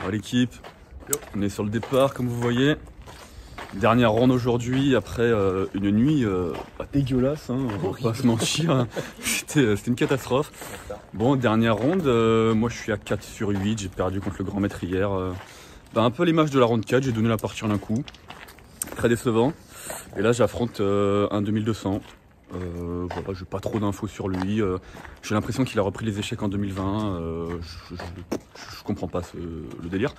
Alors l'équipe, on est sur le départ comme vous voyez. Dernière ronde aujourd'hui après une nuit dégueulasse, hein, on va pas se mentir. C'était une catastrophe. Bon, dernière ronde, moi je suis à 4 sur 8, j'ai perdu contre le grand maître hier. Un peu à l'image de la ronde 4, j'ai donné la partie en un coup. Très décevant. Et là j'affronte un 2200. Voilà, j'ai pas trop d'infos sur lui. J'ai l'impression qu'il a repris les échecs en 2020. Je comprends pas le délire.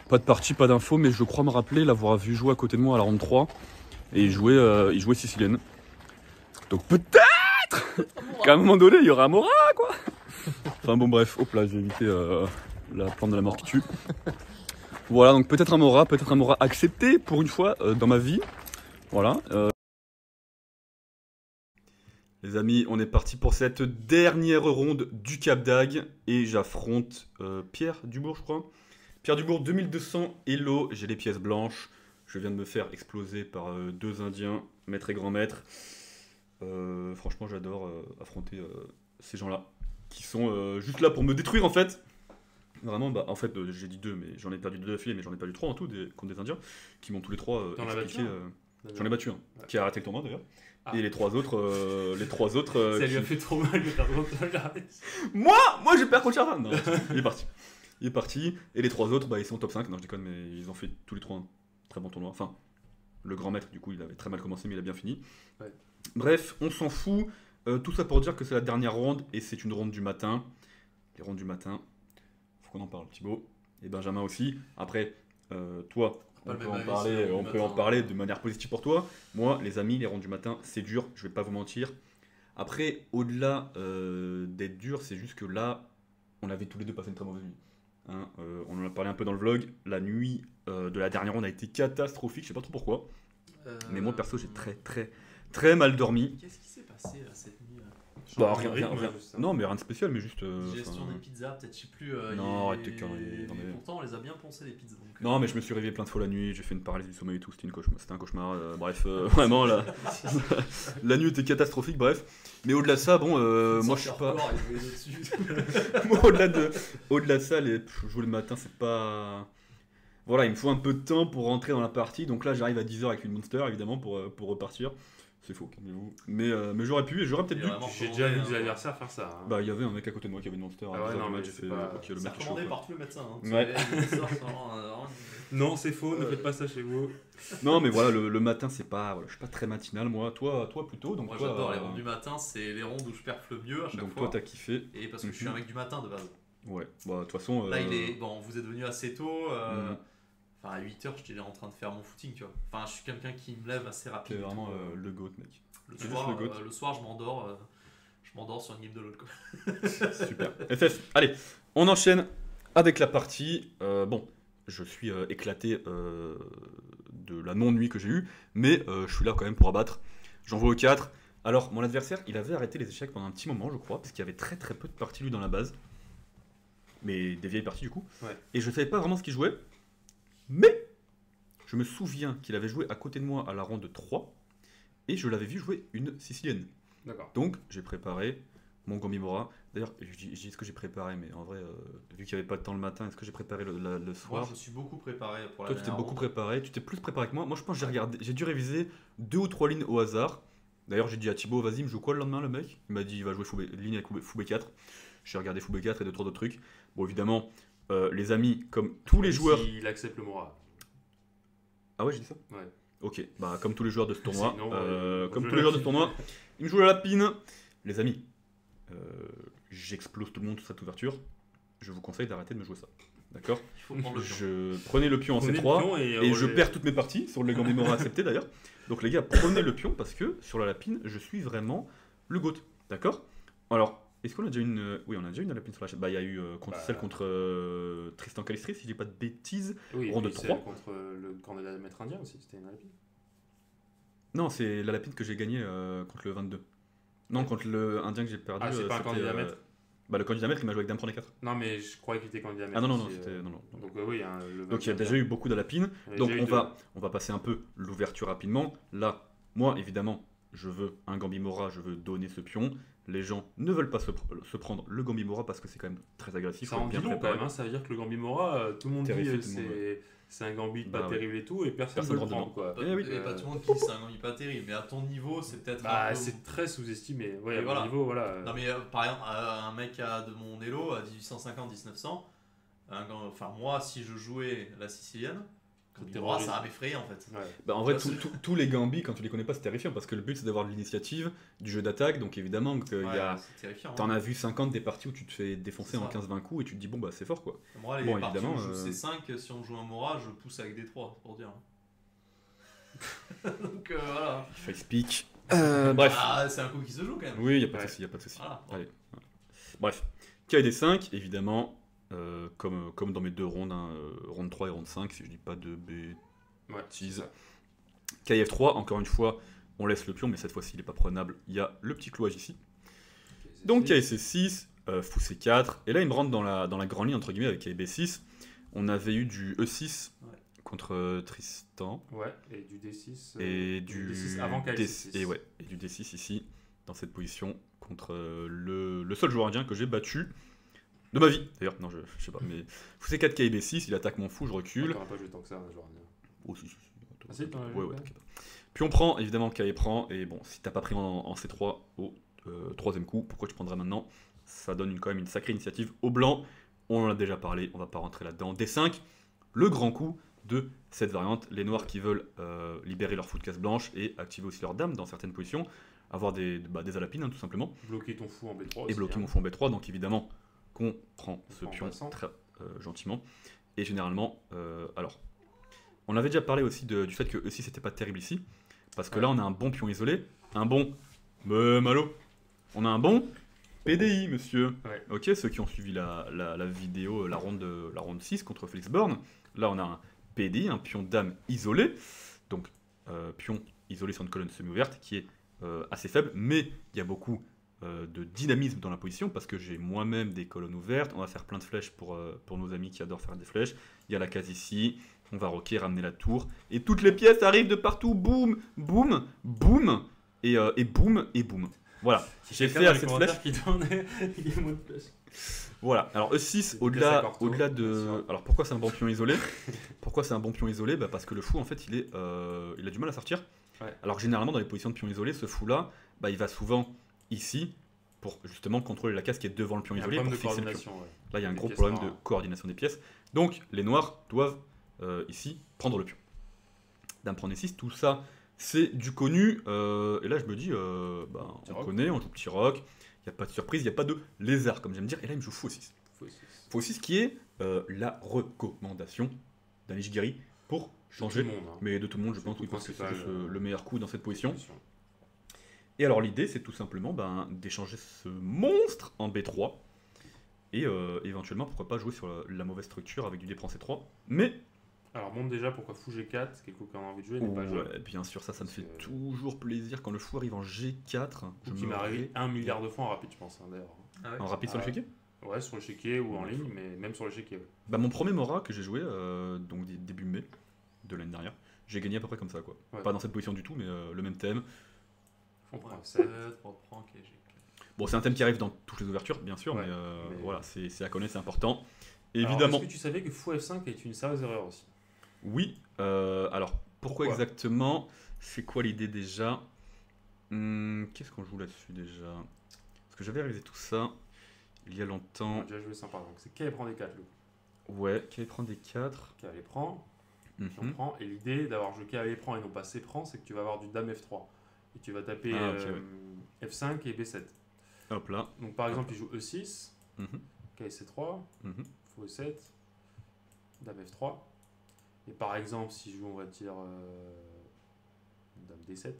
Pas de partie, pas d'infos, mais je crois me rappeler l'avoir vu jouer à côté de moi à la ronde 3. Et il jouait sicilienne. Donc peut-être qu'à un moment donné, il y aura un Mora, quoi. Enfin bon, bref, hop là, j'ai évité la plante de la mort qui tue. Voilà, donc peut-être un Mora accepté pour une fois dans ma vie. Voilà. Les amis, on est parti pour cette dernière ronde du Cap d'Agde. Et j'affronte Pierre Dubourg, je crois. Pierre Dubourg, 2200 Elo, j'ai les pièces blanches. Je viens de me faire exploser par deux Indiens, maître et grand maître. Franchement, j'adore affronter ces gens-là, qui sont juste là pour me détruire en fait. Vraiment, en fait, j'ai dit deux, mais j'en ai perdu deux d'affilée, mais j'en ai perdu trois en tout, contre des Indiens, qui m'ont tous les trois expliqué. J'en ai battu un, qui a arrêté le tournoi d'ailleurs. Ah. Et les trois autres, ça lui a fait trop mal de perdre contre Moi, je perds contre Charvan. Non, il est parti. Et les trois autres, ils sont top 5. Non, je déconne, mais ils ont fait tous les trois un très bon tournoi. Enfin, le grand maître, du coup, il avait très mal commencé, mais il a bien fini. Ouais. Bref, on s'en fout. Tout ça pour dire que c'est la dernière ronde et c'est une ronde du matin. Les rondes du matin, faut qu'on en parle, Thibaut. Et Benjamin aussi. Après, toi, on peut en parler de manière positive pour toi. Moi, les amis, les rondes du matin, c'est dur, je vais pas vous mentir. Après, au-delà d'être dur, c'est juste que là, on avait tous les deux passé une très mauvaise nuit. Hein, on en a parlé un peu dans le vlog. La nuit de la dernière ronde a été catastrophique, je sais pas trop pourquoi. Mais moi, perso, j'ai très mal dormi. Qu'est-ce qui s'est passé là, cette nuit là? Rien. Non, mais rien de spécial, mais juste. Digestion des pizzas, peut-être, je sais plus. Non, arrête tes conneries. Pourtant, on les a bien poncées les pizzas. Donc, non, mais je me suis réveillé plein de fois la nuit, j'ai fait une paralysie du sommeil et tout, c'était un cauchemar. Bref, vraiment, la nuit était catastrophique, bref. Mais au-delà de ça, bon, moi je suis pas. Moi, au-delà de ça, jouer le matin, c'est pas. Voilà, il me faut un peu de temps pour rentrer dans la partie, donc là j'arrive à 10h avec une Monster évidemment pour repartir. C'est faux, calmez-vous. Mais j'aurais pu et j'aurais peut-être dû. J'ai déjà vu des adversaires faire ça. Hein. Il y avait un mec à côté de moi qui avait une Monster. Ah ouais, non, mais j'ai fait. Le mec est recommandé par tous les médecins. Hein, ouais. Non, c'est faux, ne faites pas ça chez vous. Non, mais voilà, le matin, c'est pas. Voilà, je suis pas très matinal, moi. Toi plutôt. Donc moi, j'adore les rondes du matin, c'est les rondes où je perf le mieux à chaque fois. Donc toi, t'as kiffé. Et parce que je suis un mec du matin de base. Ouais, de toute façon. Là, vous êtes venu assez tôt. Enfin, à 8h, j'étais en train de faire mon footing, tu vois. Enfin, je suis quelqu'un qui me lève assez rapidement. C'est vraiment le GOAT, mec. Le soir, je m'endors sur une game de l'autre. Super. FF, allez, on enchaîne avec la partie. Bon, je suis éclaté de la non-nuit que j'ai eue, mais je suis là quand même pour abattre. J'en vois au 4. Alors, mon adversaire, il avait arrêté les échecs pendant un petit moment, je crois, parce qu'il y avait très peu de parties lui dans la base. Mais des vieilles parties du coup. Ouais. Et je savais pas vraiment ce qu'il jouait. Mais je me souviens qu'il avait joué à côté de moi à la ronde 3. Et je l'avais vu jouer une sicilienne. D'accord. Donc j'ai préparé mon Gambimora. D'ailleurs, je dis ce que j'ai préparé, mais en vrai, vu qu'il n'y avait pas de temps le matin, est-ce que j'ai préparé le soir? Moi, je me suis beaucoup préparé pour la Toi, tu t'es beaucoup préparé, tu t'es plus préparé que moi. Moi, je pense que j'ai dû réviser 2 ou 3 lignes au hasard. D'ailleurs, j'ai dit à Thibaut, vas-y, il me joue quoi le lendemain, le mec? Il m'a dit, il va jouer ligne avec Fou B4. J'ai regardé Fou B4 et 2-3 autres trucs. Bon, évidemment, les amis, comme tous les joueurs. Il accepte le Mora. Ah ouais, j'ai dit ça? Ouais. Ok, comme tous les joueurs de ce tournoi, il me joue la lapine. Les amis, j'explose tout le monde sur cette ouverture. Je vous conseille d'arrêter de me jouer ça. D'accord? Je prenais le pion en C3 et je perds toutes mes parties sur le Gambimora accepté d'ailleurs. Donc les gars, prenez le pion parce que sur la lapine, je suis vraiment le GOAT. D'accord? Alors, est-ce qu'on a déjà une. Oui, on a déjà une lapine sur la chaîne. Il y a eu celle contre Tristan Calistri, si je dis pas de bêtises. Oui, ronde 3. Contre le candidat maître indien aussi, c'était une lapine. Non, c'est la lapine que j'ai gagnée contre le 22. Non, contre le indien que j'ai perdu. Ah, c'est pas un candidat maître? Le candidat maître, il m'a joué avec Dame Prend 4. Non, mais je croyais qu'il était candidat maître. Ah non, c'était. Non. Donc, oui, donc il y a déjà eu beaucoup de lapines. Donc on va passer un peu l'ouverture rapidement. Là, moi, évidemment, je veux un Gambimora, je veux donner ce pion. les gens ne veulent pas se prendre le Gambimora parce que c'est quand même très agressif. Ça en dit long quand même, hein. Ça veut dire que le Gambimora, tout le monde dit c'est un Gambit pas terrible et tout, et personne ne veut le prendre. Quoi. Et pas tout le monde qui dit c'est un Gambit pas terrible, mais à ton niveau, c'est peut-être. C'est très sous-estimé. Ouais, à mon niveau, voilà. Non, mais par exemple, un mec de mon Elo à 1850-1900, enfin, moi, si je jouais la sicilienne. Gambimora, ça va m'effrayer en fait. Ouais. Bah, en vrai, tous les Gambis, quand tu les connais pas, c'est terrifiant parce que le but c'est d'avoir de l'initiative, du jeu d'attaque. Donc évidemment, t'en as vu 50 des parties où tu te fais défoncer en 15-20 coups et tu te dis bon bah c'est fort quoi. Moi, les parties où je joue C5, si on joue un Mora, je pousse avec des 3 pour dire. Donc voilà. Face speak. Bref. C'est un coup qui se joue quand même. Oui, y a pas de souci, Voilà. Allez. Bref. KD5, évidemment. Comme dans mes deux rondes, ronde 3 et ronde 5, si je dis pas de bêtises. KF3, encore une fois, on laisse le pion, mais cette fois-ci il n'est pas prenable. Il y a le petit clouage ici. Donc KC6, fou C4, et là il me rentre dans la grande ligne entre guillemets avec KB6. On avait eu du E6 contre Tristan. Ouais, et du D6. Et du D6 avant KC6. Et du D6 ici, dans cette position, contre le seul joueur indien que j'ai battu. De ma vie, d'ailleurs, non, je sais pas, mais fou C4 KB6, il attaque mon fou, je recule. T'auras pas joué tant que ça, un joueur indien. Oh, si. Ah, si, ouais, t'inquiète. Puis on prend, évidemment, KE prend, et bon, si t'as pas pris en C3 au troisième coup, pourquoi tu prendrais maintenant? Ça donne quand même une sacrée initiative au blanc. On en a déjà parlé, on va pas rentrer là-dedans. D5, le grand coup de cette variante. Les noirs qui veulent libérer leur fou de case blanche et activer aussi leur dame dans certaines positions, avoir des alapines, hein, tout simplement. Bloquer ton fou en B3 aussi. Et bloquer mon fou en B3, donc évidemment qu'on prend ce pion très gentiment. Et généralement, alors, on avait déjà parlé aussi du fait que E6 c'était pas terrible ici, parce que là on a un bon pion isolé, un bon malo, on a un bon PDI, monsieur. Ouais. Ok, ceux qui ont suivi la vidéo, la ronde 6 contre Félix Born, là on a un PDI, un pion dame isolé, donc pion isolé sur une colonne semi-ouverte qui est assez faible, mais il y a beaucoup de dynamisme dans la position parce que j'ai moi-même des colonnes ouvertes. On va faire plein de flèches pour nos amis qui adorent faire des flèches. Il y a la case ici, on va rocker, ramener la tour et toutes les pièces arrivent de partout, boum, boum, boum et boum et boum. Voilà, j'ai fait cette flèche qui tournait, voilà, alors E6 au-delà de... Alors pourquoi c'est un bon pion isolé? Pourquoi c'est un bon pion isolé? Parce que le fou en fait il a du mal à sortir. Ouais. Alors généralement dans les positions de pion isolé, ce fou là, il va souvent ici pour justement contrôler la case qui est devant le pion isolé pour fixer le pion. Ouais. Là il y a un gros problème de coordination des pièces. Donc les noirs doivent ici prendre le pion. Dame prend E6, tout ça c'est du connu. Et là je me dis, on connaît, on joue petit rock, il n'y a pas de surprise, il n'y a pas de lézard comme j'aime dire. Et là il me joue fou 6. Fou 6 qui est la recommandation d'Anishigiri pour changer, mais de tout le monde je pense, parce que c'est le meilleur coup dans cette position. Et alors l'idée c'est tout simplement d'échanger ce monstre en B3 et éventuellement pourquoi pas jouer sur la mauvaise structure avec du D prend C3. Mais alors montre déjà pourquoi fou G4, ce qui est cool quand on a envie de jouer, n'est pas joué. Bien sûr, ça me fait toujours plaisir quand le fou arrive en G4. Qui m'est arrivé 1 milliard de fois en rapide je pense d'ailleurs. Ah ouais. En rapide sur l'échiquier? Ouais, sur l'échiquier ou en ligne, mais même sur l'échiquier. Ouais. Mon premier Mora que j'ai joué, donc début mai de l'année dernière, j'ai gagné à peu près comme ça quoi. Ouais. Pas dans cette position du tout, mais le même thème. On prend 7, on prend G4. Bon, c'est un thème qui arrive dans toutes les ouvertures, bien sûr, mais voilà, c'est à connaître, c'est important. Évidemment. Est-ce que tu savais que fou F5 est une sérieuse erreur aussi? Oui. Alors, pourquoi exactement? C'est quoi l'idée déjà? Qu'est-ce qu'on joue là-dessus déjà? Parce que j'avais réalisé tout ça il y a longtemps. On a déjà joué ça par exemple. C'est K prend des 4 le. Ouais, K prend des 4. K prend. On prend. Et l'idée d'avoir joué K prend et non pas C prend, c'est que tu vas avoir du dame F3. Et tu vas taper F5 et B7. Hop là. Donc par exemple, il joue E6, K C3, fou E7, dame F3. Et par exemple, si je joue, on va dire dame D7.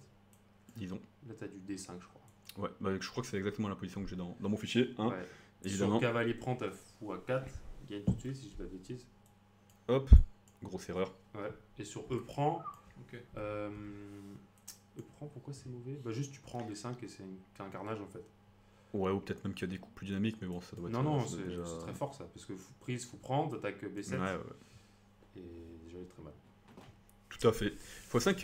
Disons. Là, tu as du D5, je crois. Ouais, je crois que c'est exactement la position que j'ai dans mon fichier. Hein, ouais. Évidemment. Sur cavalier prend, tu as fou A4, gagne tout de suite, si je dis pas de bêtises. Hop, grosse erreur. Ouais. Et sur E prend, E prend, pourquoi c'est mauvais? Juste tu prends D5 et c'est un carnage en fait. Ouais, ou peut-être même qu'il y a des coups plus dynamiques, mais bon, ça doit être... Non, c'est déjà... très fort ça, parce que prise, fou prendre, attaque B7. Ouais. Et déjà il est très mal. Tout à fait. Faut ça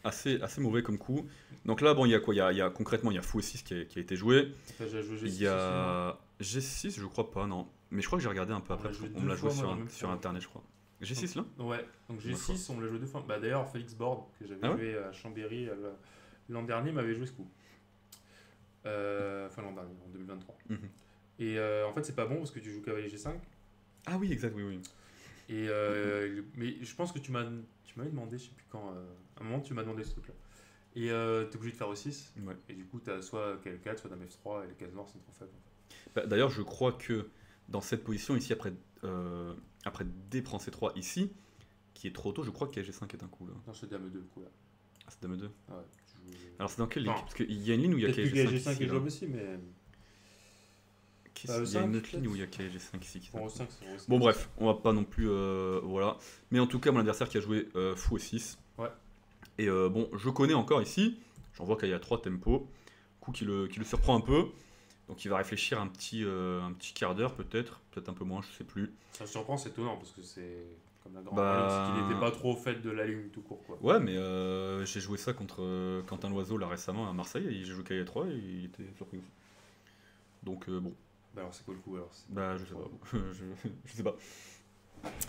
assez mauvais comme coup. Donc là, bon, il y a quoi? Concrètement, il y a fou aussi qui a été joué. Enfin, j'ai joué G6 Il y a G6, je crois pas, non. Mais je crois que j'ai regardé un peu On après. l'a joué On me l'a deux joué fois, moi, dans le même sur tournoi. internet, je crois. G6 là? Ouais, donc G6, on me l'a joué 2 fois. Bah, d'ailleurs, Félix Borde, que j'avais Ah ouais joué à Chambéry l'an dernier, m'avait joué ce coup. Enfin, l'an dernier, en 2023. Mhm. Et en fait, c'est pas bon parce que tu joues cavalier G5. Ah oui, exact, oui. Et, mais je pense que tu m'avais demandé, je sais plus quand, à un moment, tu m'as demandé ce truc-là. Et t'es obligé de faire E6. Ouais. Et du coup, t'as soit KL4, soit Dame F3, et les cases noires sont trop faibles. Bah, d'ailleurs, je crois que dans cette position ici, après D prend C3 ici, qui est trop tôt, je crois que G5 est un coup là. Non, c'est Dame 2, du coup, là. Ah, c'est Dame 2. Ah ouais, tu joues... Alors c'est dans quelle ligne? Non. Parce qu'il y a une ligne où il y a Peut-être que G5 G5 ici. est Là. jouable aussi, mais... Il y a E5, une autre ligne peut-être où il y a G5 ici. Qui est un Bon, coup. E5, c'est E5. Bon bref, on va pas non plus... voilà. Mais en tout cas, mon adversaire qui a joué fou E6. Ouais. Et bon, je connais encore ici. J'en vois qu'il y a 3 tempos. Coup qui le surprend un peu. Donc il va réfléchir un petit quart d'heure peut-être un peu moins, je sais plus. Ça me surprend, c'est étonnant, parce que c'est... Comme la grande Bah, ligne, c'est qu'il n'était pas trop au fait de la ligne tout court, quoi. Ouais, mais j'ai joué ça contre Quentin Loiseau là récemment à Marseille et j'ai joué KL3 et il était surpris aussi. Donc bon, Bah alors c'est quoi le coup alors? bah je sais pas, je sais pas.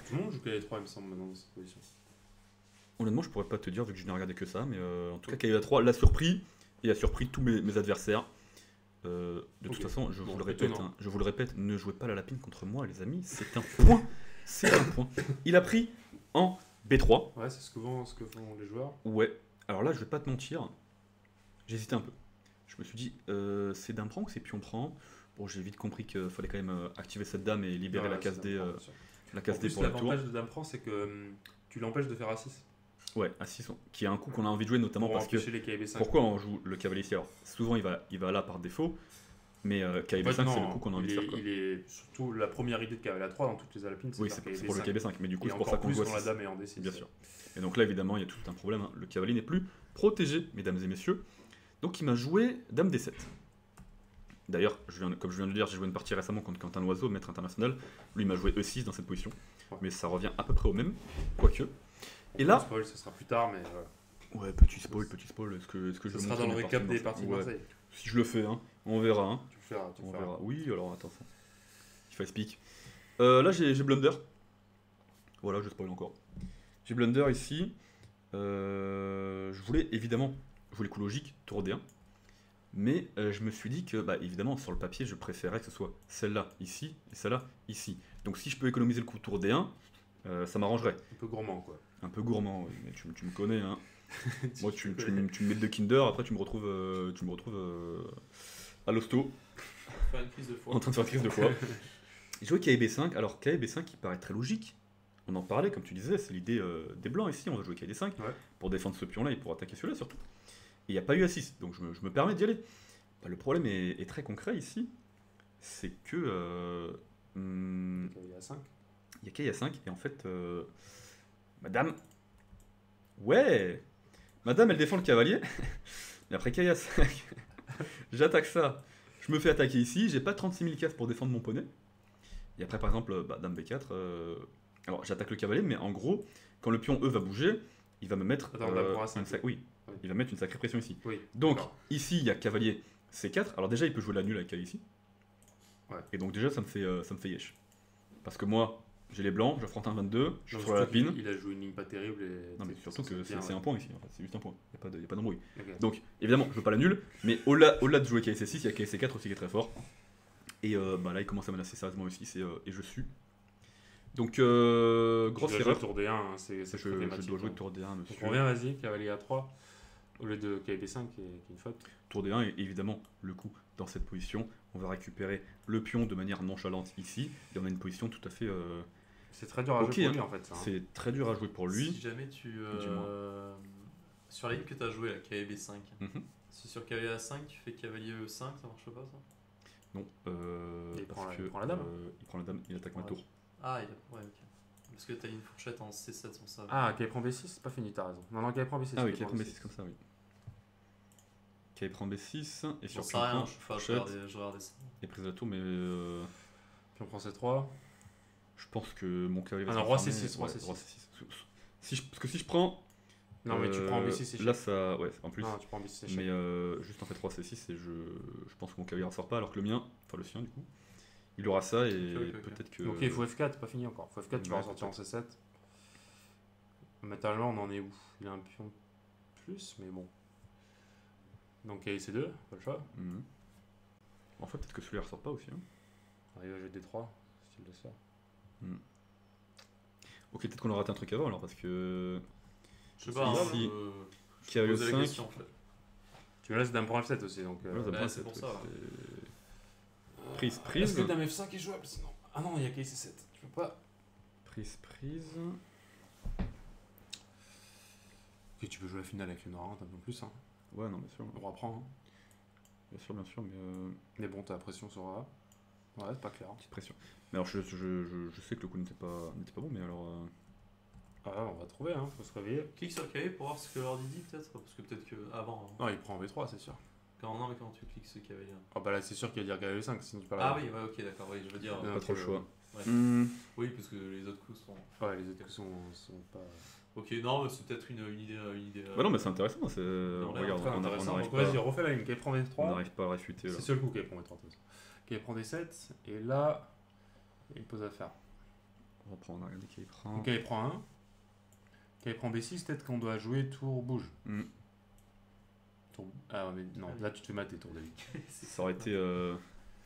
Tout le monde joue KL3 il me semble maintenant dans cette position. Honnêtement, je pourrais pas te dire vu que je n'ai regardé que ça, mais en tout cas KL3 l'a surpris et a surpris tous mes adversaires. De toute façon, je vous le répète, hein, ne jouez pas la lapine contre moi, les amis. C'est un point. C'est un point. Il a pris en B3. Ouais, c'est ce que font les joueurs. Ouais. Alors là, je vais pas te mentir. J'ai hésité un peu. Je me suis dit, c'est dame prend ou c'est pion prend? Bon, j'ai vite compris qu'il fallait quand même activer cette dame et libérer la case D, la case D pour le tour. L'avantage de dame prend, c'est que tu l'empêches de faire A6. Ouais, A6, qui est un coup qu'on a envie de jouer notamment Pour parce que. empêcher les KB5. Pourquoi on joue le cavalier ici? Alors, souvent il va là par défaut, mais KB5 En fait, c'est le coup qu'on a envie de faire. Quoi. Il est surtout la première idée de cavalier A3 dans toutes les alpines. Oui, c'est pour le KB5, mais du coup et c'est pour ça qu'on plus joue quand la A6. dame est en D6. Bien sûr. Et donc là évidemment il y a tout un problème, hein. Le cavalier n'est plus protégé, mesdames et messieurs. Donc il m'a joué dame D7. D'ailleurs, comme je viens de le dire, j'ai joué une partie récemment contre Quentin Loiseau, maître international. Lui il m'a joué E6 dans cette position, mais ça revient à peu près au même, quoique. Et là... Spoil, ça sera plus tard, mais Ouais, petit spoil, est-ce que je ça le sera montre dans le récap des parties de Ouais. Marseille. Si je le fais, hein, on verra. Hein. Tu le feras. On verra. Oui, alors attention. Il faut speak. Là, j'ai blunder. Voilà, je spoil encore. J'ai blunder ici. Je voulais évidemment jouer les coups logiques, tour D1. Mais je me suis dit que, bah, évidemment, sur le papier, je préférais que ce soit celle-là ici et celle-là ici. Donc si je peux économiser le coup tour D1, ça m'arrangerait. Un peu gourmand, quoi. Un peu gourmand, oui, mais tu me connais. Hein. Moi, tu me mets de Kinder, après tu me retrouves à l'hosto. Faire une crise de foi. En train de faire une crise de foi. J'ai joué KB5, alors KB5 qui paraît très logique. On en parlait, comme tu disais, c'est l'idée des blancs ici, on va jouer KD5 pour défendre ce pion-là et pour attaquer celui-là surtout. Et il n'y a pas eu A6, donc je me permets d'y aller. Bah, le problème est très concret ici, c'est que... Il y a 5. Il y a KA5 et en fait... Madame... Ouais, Madame, elle défend le cavalier. Et après KA5, j'attaque ça. Je me fais attaquer ici. J'ai pas 36 000 cases pour défendre mon poney. Et après, par exemple, Dame B4. Alors, j'attaque le cavalier, mais en gros, quand le pion E va bouger, il va me mettre. Oui, il va mettre une sacrée pression ici. Oui, donc, ici, il y a cavalier C4. Alors, déjà, il peut jouer la nulle avec cavalier ici. Ouais. Et donc, déjà, ça me fait yesh. Parce que moi, j'ai les blancs, j'affronte un 22, je suis sur la pin. Il a joué une ligne pas terrible. Et non, mais surtout que c'est un point ici, en fait. C'est juste un point. Il n'y a pas d'embrouille. Okay. Donc, évidemment, je veux pas la nulle, mais au-delà de jouer KC6, il y a KC4 aussi qui est très fort. Et bah, là, il commence à menacer sérieusement aussi, et je suis. Donc, grosse erreur. Tour D1, hein, je dois jouer tour D1, monsieur. Donc on revient, vas-y, cavalier A3, au lieu de KB5 qui est une faute. Tour D1, et évidemment, le coup dans cette position, on va récupérer le pion de manière nonchalante ici, et on a une position tout à fait. C'est très dur à jouer pour lui en fait. Ça, hein. C'est très dur à jouer pour lui. Si jamais sur la ligne que tu as joué, la cavalier B5, si sur cavalier A5 tu fais cavalier E5, ça marche pas ça? Non, il prend la dame. Il prend la dame, il attaque ma tour. Ah, ouais, ok. Parce que tu as une fourchette en C7 sans ça. Ah, KI prend B6, c'est pas fini, t'as raison. Non, KI prend B6. Ah oui, KI prend B6 comme ça, oui. KI prend B6 et sur pion prend fourchette. Je regardais ça. Et prise de la tour, mais. Pion prend C3. Je pense que mon cavalier va roi C6, roi C6. Parce que si je prends Non, mais tu prends en B6 échec. Là, ça. Ouais, en plus. Non, tu prends en B6 échec. Mais juste en fait 3 C6 et je pense que mon cavalier ne ressort pas alors que le mien, enfin le sien du coup, il aura ça et Ok. peut-être que. Ok, il faut F4, c'est pas fini encore. Faut F4, tu vas Ouais, ressortir en C7. Mentalement, on en est où? Il a un pion de plus, mais bon. Donc il y a C2, pas le choix. Mhm. En fait, peut-être que celui-là ressort pas aussi. Hein. Arrive à jouer D3, style de ça. Ok, peut-être qu'on a raté un truc avant alors parce que. Je sais pas, hein, Si. je Cavalier posais la 5. question en fait. Tu me laisses dame pour F7 aussi, donc. Ouais, ça Ouais, prend c'est cette- pour ça, ouais. Prise, Est-ce prise. que dame F5 est jouable sinon? Ah non, il y a qu'à C7. Tu peux pas. Prise, prise. Ok, tu peux jouer la finale avec le noir 1, t'as non plus. Hein. Ouais, non, bien sûr. On reprend. Hein. Bien sûr, mais. Mais bon, t'as la pression sur A. Ouais, c'est pas clair. Petite pression. Mais alors, je sais que le coup n'était pas bon, mais alors. Ah, on va trouver, hein, faut se réveiller. Clique sur le clavier pour voir ce que l'ordi dit peut-être. Parce que peut-être que avant. Non, il prend en V3, c'est sûr. Non, mais quand tu cliques ce cavalier. Ah bah là, c'est sûr qu'il va dire cavalier 5, sinon tu parles. Ah oui, ouais, ok, d'accord. Oui, je veux dire. Non. Pas trop le choix. Ouais. Hmm. Oui, parce que les autres coups sont. Ouais, les autres coups sont pas. Ok, non, mais c'est peut-être une idée. Bah non, mais c'est intéressant. C'est... Non, là, Regarde, Très on intéressant. n'arrive Donc vas-y, pas, refais la ligne. Qui prend on V3. n'arrive pas à réfuter. C'est Là. le seul coup qui prend V3. Qui prend D7. Et là, il y a une pause à faire. On reprend, on a regardé qui prend. Donc il prend 1. Qui prend B6, peut-être qu'on doit jouer tour bouge. Hmm. Tour... Ah ouais, mais non, là tu te fais mater tour de 8. Ça aurait été.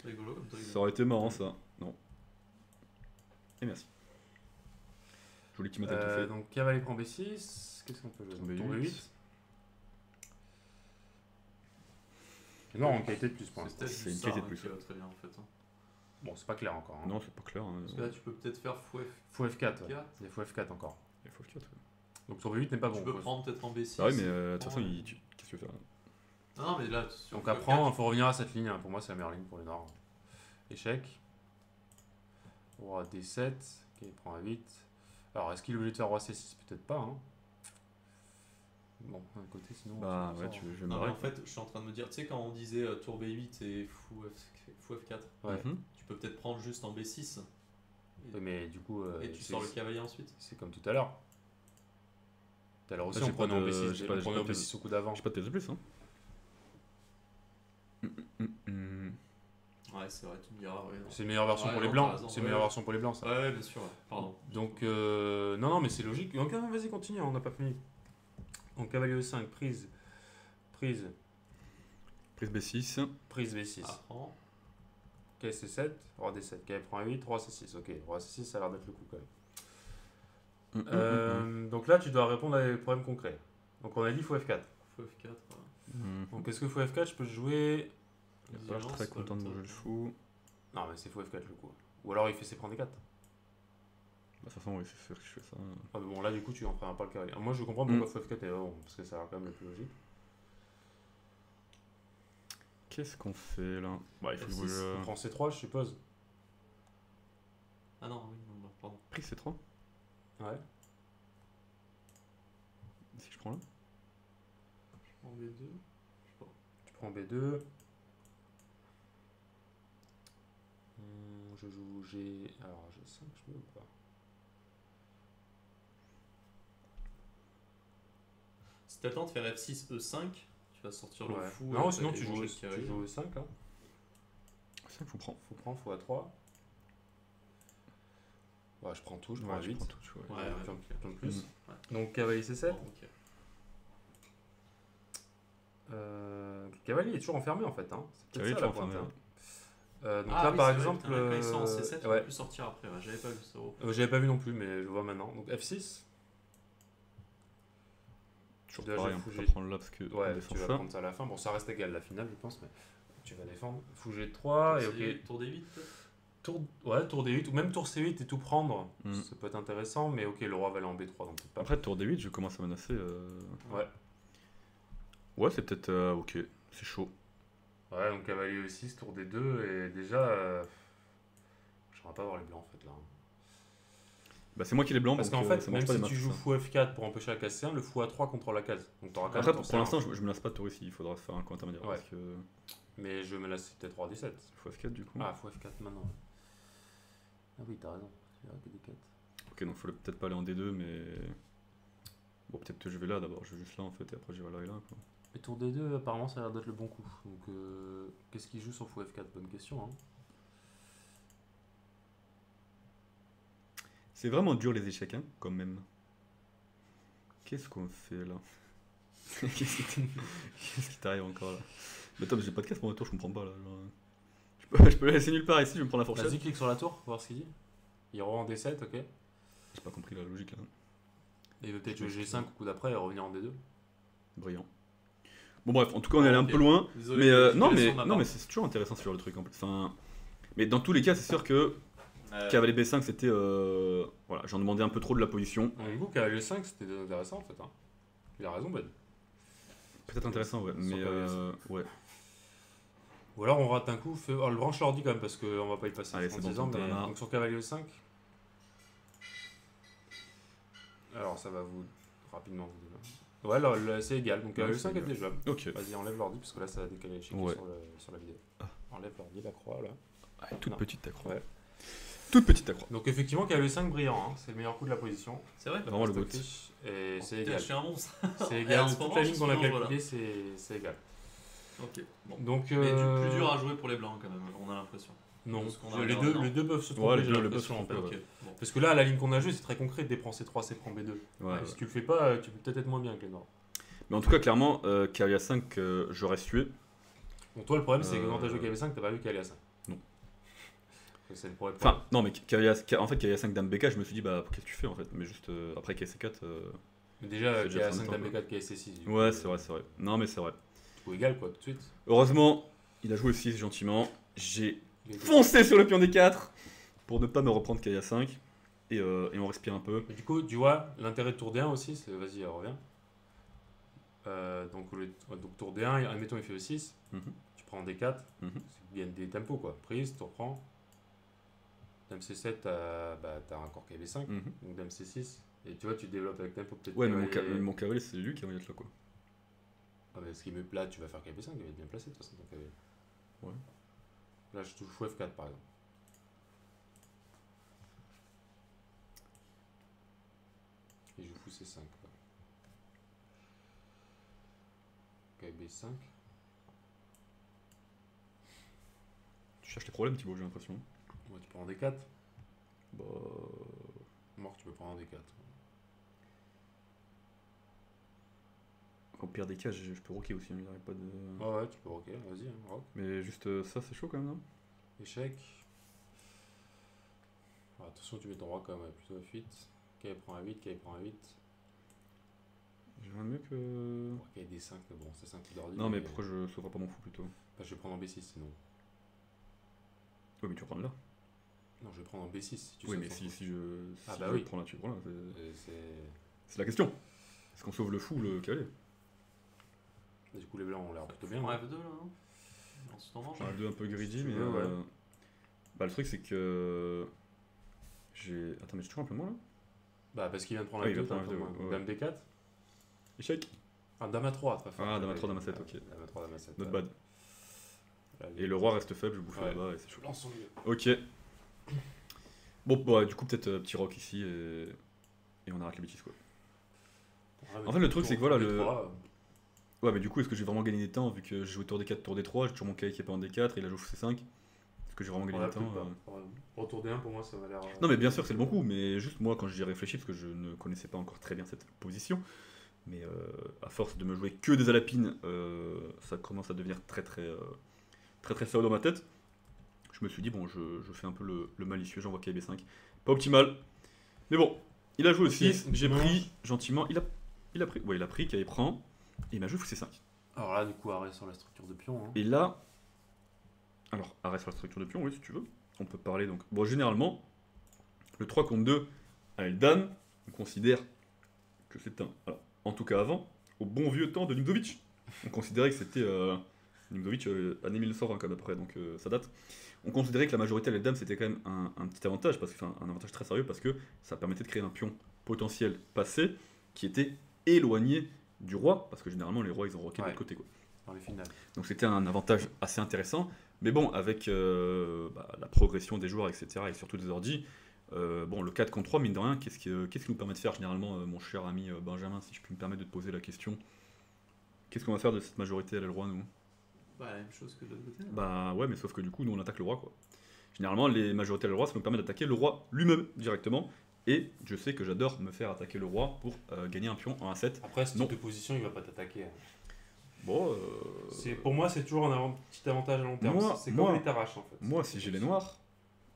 rigolo comme truc. Ça aurait été marrant ça. Non. Et merci. Je voulais que tu m'aides à tout fait. Donc cavalier prend B6. Qu'est-ce qu'on peut jouer? Tour B8. Tour B8. Non, en qualité de plus pour l'instant. peut-être C'est juste une qualité ça, de plus, qui va très bien en fait. Hein. Bon, c'est pas clair encore. Hein. Non, c'est pas clair. Hein. Parce que là, tu peux peut-être faire fou F4. Faut F4. Ouais. Il faut F4 encore. Il faut le 4. Donc tour B8 n'est pas bon. Tu peux quoi. prendre peut-être en B6. Ah oui, mais de toute façon, qu'est-ce que tu veux faire? Ah Non, mais là, sur Donc le apprends, F4, il faut revenir à cette ligne. Hein. Pour moi, c'est la meilleure ligne pour les noirs. Échec. Roi D7. Ok, il prend un 8. Alors, est-ce qu'il est obligé de faire roi C6? Peut-être pas. Hein. Bon, d'un côté, sinon. Bah on ouais, s'en tu sort. je vais me Non, mais barrer. en fait, je suis en train de me dire, tu sais, quand on disait tour B8 et fou F4, Ouais. Mhm. tu peux peut-être prendre juste en B6 Oui, mais du coup. et tu sors le cavalier ensuite. C'est comme tout à l'heure. Tout à l'heure aussi, Là, on j'ai pas prenait en de- B6. j'ai On pas- prenait en j'ai pas de- B6 au coup d'avant. J'ai pas de thèse de plus. Hein. Ouais, c'est vrai, tu me diras. Ouais, non. C'est une meilleure version Ouais, pour les non, blancs. t'as raison, C'est une ouais. meilleure version pour les blancs, ça. Ouais, bien sûr, ouais. Pardon. Donc, non, mais c'est logique. Donc, vas-y, continue, on n'a pas fini. Donc, cavalier E5, prise, Prise B6. prise B6. Apprends. Ok, C7, roi D7, cavalier prend A8, roi C6. Ok, roi C6, ça a l'air d'être le coup quand même. Donc là, tu dois répondre à des problèmes concrets. Donc, on a dit fou F4. Fou F4. Donc, est-ce que fou F4, je peux jouer. Il est pas très content de bouger le fou. Non, mais c'est fou F4 le coup. Ou alors, il fait ses prendre D4. Bah, de toute façon, oui, c'est sûr que je fais ça. Ah, mais bon, là, du coup, tu en feras pas le cavalier. Moi, je comprends pourquoi fou F4 est bon, parce que ça a l'air quand même le plus logique. Qu'est-ce qu'on fait là? Bah, il faut F6, bouger. On prend C3, je suppose. Ah non, oui, non, pardon. Prise C3. Ouais. Si je prends là. En B2. Tu prends B2. Je joue G. Alors G5, je peux ou pas? Si t'attends de faire F6, E5, tu vas sortir le Ouais. fou. Non, sinon et tu manger joues, le cavalier. tu joues 5 là. Ça, il faut prendre. Faut prendre, faut A3. Ouais, je prends tout, je prends Ouais, je A8. prends tout. Tu vois. Ouais, Pion- ok. pion de plus. Ouais. Donc cavalier C7. Bon, ok. Cavalier est toujours enfermé en fait. Hein. C'est Cavalier peut-être ça la toujours pointe. enfermé, Donc Ah là oui, par c'est vrai, exemple. putain, quand ils sont en C7, on ouais. peut plus sortir après. Ouais, j'avais pas vu ça. J'avais pas vu non plus, mais je vois maintenant. Donc F6. Toujours Déjà, pareil, je on peut fous pas prendre là parce que on Ouais, défend tu vas ça. prendre ça à la fin. Bon, ça reste égal la finale, je pense, mais tu vas défendre. Fou G3 et ok. Tour D8 peut-être. Tour D8 ou même tour C8 et tout prendre. Mm. Ça peut être intéressant, mais ok, le roi va aller en B3 donc peut-être pas. Après, tour D8, je commence à menacer. Ouais. Ouais, c'est peut-être. Ok, c'est chaud. Ouais, donc cavalier E6, tour D2 et déjà. Je ne pas voir les blancs en fait là. Bah, c'est moi qui les blancs. Parce donc, qu'en fait, ça marche même pas si les tu masses, joues ça. fou F4 pour empêcher la case C1, le fou A3 contrôle la case. Donc t'auras quand Après, même pour ton l'instant, C1. je menace pas de tour ici. Il faudra faire un coin intermédiaire. Ouais. Parce que. Mais je me laisse peut-être roi D7. Faut F4 du coup. Ah, fou F4 maintenant. Ah oui, t'as raison. Il y aura que des 4. Ok, donc faut peut-être pas aller en D2, mais. Bon, peut-être que je vais là d'abord, je vais juste là en fait, et après j'irai là et là. Quoi. Et tour D2, apparemment, ça a l'air d'être le bon coup. Donc, qu'est-ce qu'il joue sur fou F4? Bonne question. Hein. C'est vraiment dur les échecs, hein, quand même. Qu'est-ce qu'on fait là? Qu'est-ce qui t'arrive encore là? Mais attends, mais j'ai pas de casse pour mon tour, je comprends pas là. Genre, je peux le laisser nulle part ici, je vais me prendre la fourchette. Vas-y, clique sur la tour, pour voir ce qu'il dit. Il revend en D7, ok. J'ai pas compris la logique là. Et il veut peut-être jouer G5 au coup d'après et revenir en D2. Brillant. Bon bref, en tout cas on est allé un Ok. peu loin. Désolé, Mais je non te laisse mais sur ma non part. mais c'est toujours intéressant ce genre de truc en plus. Enfin, mais dans tous les cas c'est sûr que cavalier B5 c'était voilà, j'en demandais un peu trop de la position. Du coup, cavalier 5, c'était intéressant en fait. Hein. Il a raison, Ben. Peut-être intéressant ouais, mais cavalier ouais. Ou alors on rate un coup, le branche l'ordi quand même parce qu'on va pas y passer Allez, c'est 36 bon, ans. t'en as Mais... marre. Donc sur cavalier 5. Alors ça va vous rapidement vous dire. Ouais, là, c'est égal. Donc cavalier Ouais, 5 c'est est égal. déjà. Ok. Vas-y, enlève l'ordi parce que là ça va décaler le chiffre Ouais. sur la vidéo. Enlève l'ordi, la croix là. Ah, toute Non. petite ta croix. Ouais. Toute petite ta croix. Donc effectivement, cavalier 5 brillant, hein. C'est le meilleur coup de la position. C'est vrai. Vraiment le Poste goût. affiche, et c'est Putain, égal. Je suis un monstre. C'est Et égal. en ce Toute moment, la je ligne suis qu'on a dangereux, là. calculée, c'est égal. Ok. Bon. Donc, Mais plus dur à jouer pour les blancs quand même, on a l'impression. Non, de ce qu'on a les regardé, deux, non. les deux peuvent se Ouais, tromper, les j'ai deux peuvent l'impression, se en fait. tromper, Ok. Bon. Parce que là, la ligne qu'on a jouée, c'est très concret. D prend C3, C prend B2. Ouais, Si tu le fais pas, tu peux peut-être être moins bien que les noirs. Mais en tout cas clairement cavalier 5 j'aurais sué. Bon, toi, le problème, c'est que quand t'as Euh, joué cavalier 5, t'as pas vu cavalier 5. Non. C'est le problème. Enfin non mais en fait cavalier 5 dame B4 je me suis dit bah qu'est-ce que tu fais en fait mais juste après KC4 Mais déjà, c'est déjà cavalier fin 5, de dame temps, B4, KSC6. ouais c'est vrai. Non mais c'est vrai. Ou égal, quoi, tout de suite. Heureusement il a joué 6 gentiment. J'ai foncé sur le pion D4 pour ne pas me reprendre cavalier 5 et on respire un peu. Mais du coup, tu vois, l'intérêt de tour D1 aussi, c'est. Vas-y, reviens. Donc tour D1, admettons, il fait E6. Mhm. Tu prends D4. Mhm. Il y a des tempos, quoi. Prise, tu reprends. Dame C7, t'as encore cavalier 5. Mhm. Donc dame C6. Et tu vois, tu développes avec tempo peut-être. Ouais mais cavalier- mon cavalier c'est lui qui va être là quoi. Ah, mais ce qui me là, tu vas faire cavalier 5, il va être bien placé de toute façon. Ton cavalier. Ouais. Là, je touche fou F4 par exemple. Et je joue fou C5. Quoi. Cavalier B5. Tu cherches les problèmes Thibaut j'ai l'impression. Ouais, tu prends en D4. Bah Mort, tu peux prendre en D4. au pire des cas je peux rocker aussi hein, il n'y aurait pas de... Ouais, tu peux rocker, vas-y, hein, rock. Mais juste ça c'est chaud quand même non? Échec. Alors, attention, tu mets ton roi quand même, ouais, plutôt F8. K prend un 8, K prend un 8. J'aimerais mieux que... Ok, D5, mais bon, c'est 5 d'ordi. Non mais pourquoi je sauverai pas mon fou plutôt? Bah, je vais prendre en B6 sinon. Ouais mais tu vas prendre là. Non, je vais prendre en B6 si tu Oui sauves mais ton si, fou. si je, Ah si bah je oui. prends là tu prends là. C'est... C'est la question. Est-ce qu'on sauve le fou ou le cavalier? Du coup, les blancs ont l'air plutôt bien. En hein. F2 là, non? Ensuite on mange. J'ai un 2 un peu greedy Si tu mais... veux, ouais. Bah le truc c'est que... J'ai... Attends mais j'ai toujours un peu moins là? Bah, parce qu'il vient de prendre Ah, la il va 2, prendre la deux, ouais. Dame D4. Échec. Ah, Dame A3, très fort. Ah, Dame A3, Dame A7, ok. Dame A3, Dame A7. Not ouais. bad. Là, Et le roi reste faible, je bouffe Ouais. là-bas et c'est chaud. Lance son mieux. Ok. Bon bah du coup peut-être petit rock ici et on arrête les bêtises quoi. En fait, le truc, c'est que voilà, le- Ouais mais du coup est-ce que j'ai vraiment gagné des temps vu que j'ai joué tour D4, tour D3, j'ai toujours mon cavalier qui est pas en D4 et il a joué C5. Est-ce que j'ai vraiment gagné des temps Retour D1, pour moi, ça m'a l'air. Non mais bien sûr c'est le bon coup, mais juste moi quand j'y ai réfléchi, parce que je ne connaissais pas encore très bien cette position, mais à force de me jouer que des alapines, ça commence à devenir très sérieux dans ma tête. Je me suis dit bon je fais un peu le malicieux, j'envoie KB5. Pas optimal, mais bon, il a joué au 6, j'ai pris gentiment, il a pris, ouais il a pris, KB prend, et il m'a joué fou C5. Alors là, du coup, arrêt sur la structure de pion. Hein. Et là, alors arrête sur la structure de pion, oui si tu veux, on peut parler donc, bon généralement, le 3 contre 2 à Eldan, on considère que c'est un, alors, en tout cas avant, au bon vieux temps de Nimzovic, on considérait que c'était Nimzovic année 1920 quand même après, donc ça date. On considérait que la majorité à l'Eldam c'était quand même un petit avantage, parce que, enfin un avantage très sérieux, parce que ça permettait de créer un pion potentiel passé qui était éloigné du roi, parce que généralement les rois ils ont roqué de Ouais. l'autre côté quoi. Dans les finales. Donc c'était un avantage assez intéressant. Mais bon, avec la progression des joueurs, etc., et surtout des ordis, Bon, le 4 contre 3, mine de rien, qu'est-ce qui nous permet de faire généralement, mon cher ami Benjamin, si je puis me permettre de te poser la question? Qu'est-ce qu'on va faire de cette majorité à l'aile roi, nous? Bah, la même chose que de l'autre côté. Bah ouais, mais sauf que du coup, nous on attaque le roi, quoi. Généralement, les majorités à l'aile roi, ça nous permet d'attaquer le roi lui-même directement. Et je sais que j'adore me faire attaquer le roi pour gagner un pion en 1-7. Après, ce Non. type de position, il va pas t'attaquer. Bon, Pour moi, c'est toujours un petit avantage à long terme. C'est comme les taraches en fait. moi, si j'ai les noirs,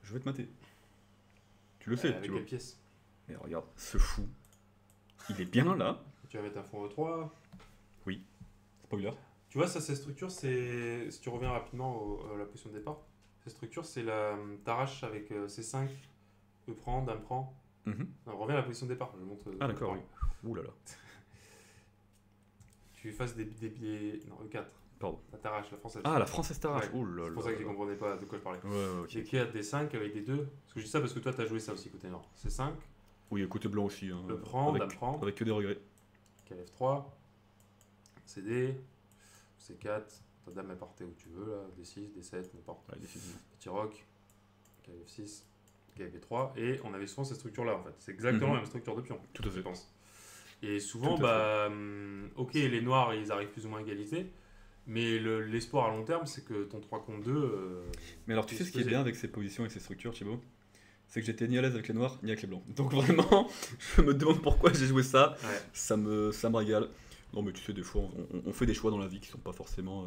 je vais te mater. Tu le sais, Avec tu vois. quelle pièce? Mais regarde, ce fou, il est bien là. Tu vas mettre un fond E3. Spoiler. Tu vois, ça, ces structures, c'est. Si tu reviens rapidement à la position de départ, ces structures, c'est la tarache avec C5, E prend, Dame prend. Mhm. Non, reviens à la position de départ. Je montre. Ah d'accord, oui. Ouh là là. Tu fasses des biais. Non, E4. Pardon. La tarache, la française. Ah, la française tarache. Ouais. Ouh là là. C'est pour ça que je comprenais pas de quoi je parlais. Ouais, ok. J'ai K4, D5 avec des 2. Parce que je dis ça parce que toi, t'as joué ça aussi côté nord. C5, Oui, côté blanc aussi. Hein. E prend, avec, Dame prend. avec que des regrets. KF3, CD, C4, ta dame est portée où tu veux, là, D6, D7, n'importe. Ouais, décidément. Petit rock, KF6, KF3, et on avait souvent cette structure-là en fait. C'est exactement Mhm. la même structure de pion, Tout à je fait. pense. Et souvent, Tout à ok, les noirs ils arrivent plus ou moins à égalité, mais l'espoir à long terme c'est que ton 3 contre 2. Mais alors, tu sais ce qui est faisait. bien avec ces positions et ces structures, Thibaut? C'est que j'étais ni à l'aise avec les noirs ni avec les blancs. Donc vraiment, je me demande pourquoi j'ai joué ça. Ouais. Ça me régale. Non, mais tu sais, des fois, on fait des choix dans la vie qui sont pas forcément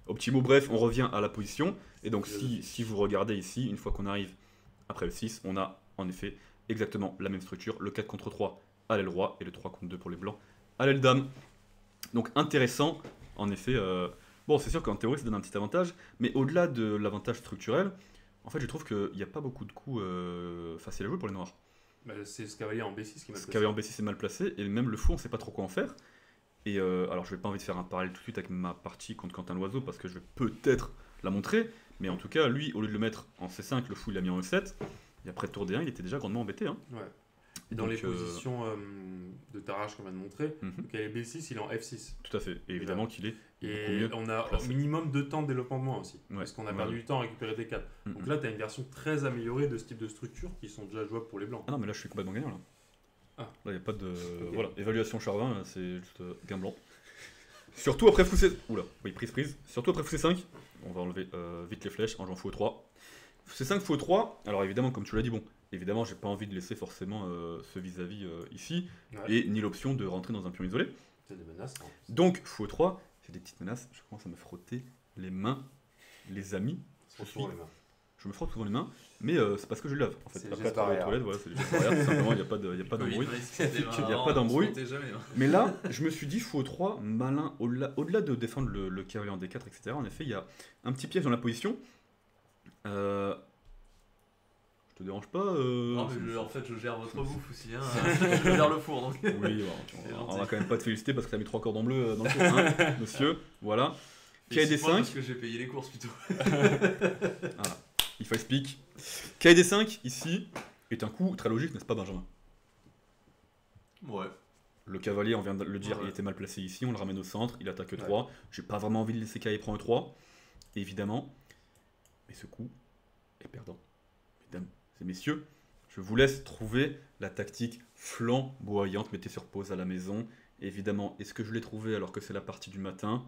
optimaux. Bref, on revient à la position. Et donc, si vous regardez ici, une fois qu'on arrive après le 6, on a en effet exactement la même structure. Le 4 contre 3 à l'aile roi et le 3 contre 2 pour les blancs à l'aile dame. Donc, intéressant, en effet. Bon, c'est sûr qu'en théorie, ça donne un petit avantage. Mais au-delà de l'avantage structurel, en fait, je trouve qu'il n'y a pas beaucoup de coups faciles à jouer pour les noirs. Bah, c'est ce cavalier en B6 qui m'a Ce cavalier en B6 c'est mal placé, et même le fou, on sait pas trop quoi en faire. Et alors, je vais pas envie de faire un parallèle tout de suite avec ma partie contre Quentin Loiseau, parce que je vais peut-être la montrer, mais en tout cas, lui, au lieu de le mettre en C5, le fou, il l'a mis en E7, et après tour D1, il était déjà grandement embêté. Hein. Ouais. Et dans Donc, les positions de tarache qu'on vient de montrer, Mhm. le cavalier B6 il est en F6. Tout à fait, et évidemment qu'il est beaucoup Et mieux. on a placé. au minimum 2 temps de développement de moins aussi. Ouais, Parce qu'on a ouais, perdu ouais. du temps à récupérer des 4. Mhm. Donc là, tu as une version très améliorée de ce type de structure qui sont déjà jouables pour les blancs. Ah non, mais là, je suis complètement gagnant, là. Ah. Là, il n'y a pas de... Voilà, évaluation Charvin, là, c'est juste gain blanc. Surtout après fou C... Oula, oui, prise. Surtout après fou C5, on va enlever vite les flèches en jouant fou E3. C5, fou E3, alors évidemment, comme tu l'as dit, bon, évidemment, j'ai pas envie de laisser forcément ce vis-à-vis ici, Ouais. et ni l'option de rentrer dans un pion isolé. C'est des menaces. Hein. Donc, fou E3, j'ai des petites menaces, je commence à me frotter les mains, les amis. C'est souvent les mains. Je me frotte souvent les mains, mais c'est parce que je lave. En fait, C'est les après gestes être aux barrières. toilettes, voilà, c'est les gestes barrières, tout simplement, il n'y a pas d'embrouille. Il y a pas d'embrouille. Mais là, je me suis dit, fou 3 malin, au-delà de défendre le cavalier en D4, etc. En effet, il y a un petit piège dans la position. Je te dérange pas Non, mais en fait, je gère votre bouffe aussi. Hein. Je gère le four donc. Oui, on va quand même pas te féliciter parce que t'as mis 3 cordons bleus dans le four, hein, monsieur. Voilà. KD5. Parce que j'ai payé les courses plutôt. Voilà. If I speak. KD5, ici, est un coup très logique, n'est-ce pas, Benjamin? Ouais. Le cavalier, on vient de le dire, Ouais. il était mal placé ici, on le ramène au centre, il attaque E3. J'ai pas vraiment envie de laisser KD prend E3, évidemment. Mais ce coup est perdant. Mesdames et messieurs, je vous laisse trouver la tactique flamboyante. Mettez sur pause à la maison. Évidemment, est-ce que je l'ai trouvé alors que c'est la partie du matin?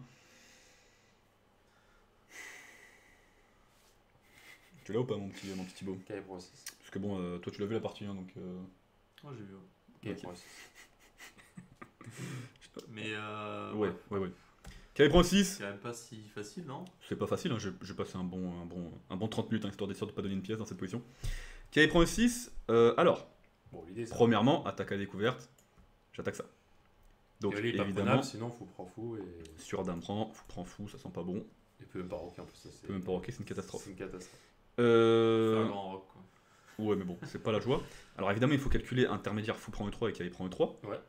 Tu l'as ou pas, mon petit Thibaut? KF Pro 6. Parce que bon, toi tu l'as vu la partie 1, donc... Moi j'ai vu. KF Ok. Pro 6. Mais Ouais. KD prend 6. c'est quand même pas si facile, non? C'est pas facile, hein. J'ai passé un bon 30 minutes, hein, histoire d'être sûr de pas donner une pièce dans cette position. KD prend 6. Alors, Bon, l'idée c'est. premièrement, attaque à découverte. J'attaque ça. Donc Cavalier est pas évidemment, prenable, sinon fou prend fou et. sur dame prend fou, ça sent pas bon. Il peut même pas rocker en plus. Ça, Peut même pas rocker, c'est une catastrophe. C'est une catastrophe. Faire un grand rock quoi. Ouais, mais bon, c'est pas la joie. Alors évidemment, il faut calculer intermédiaire fou prend E3 et KD prend E3. Ouais.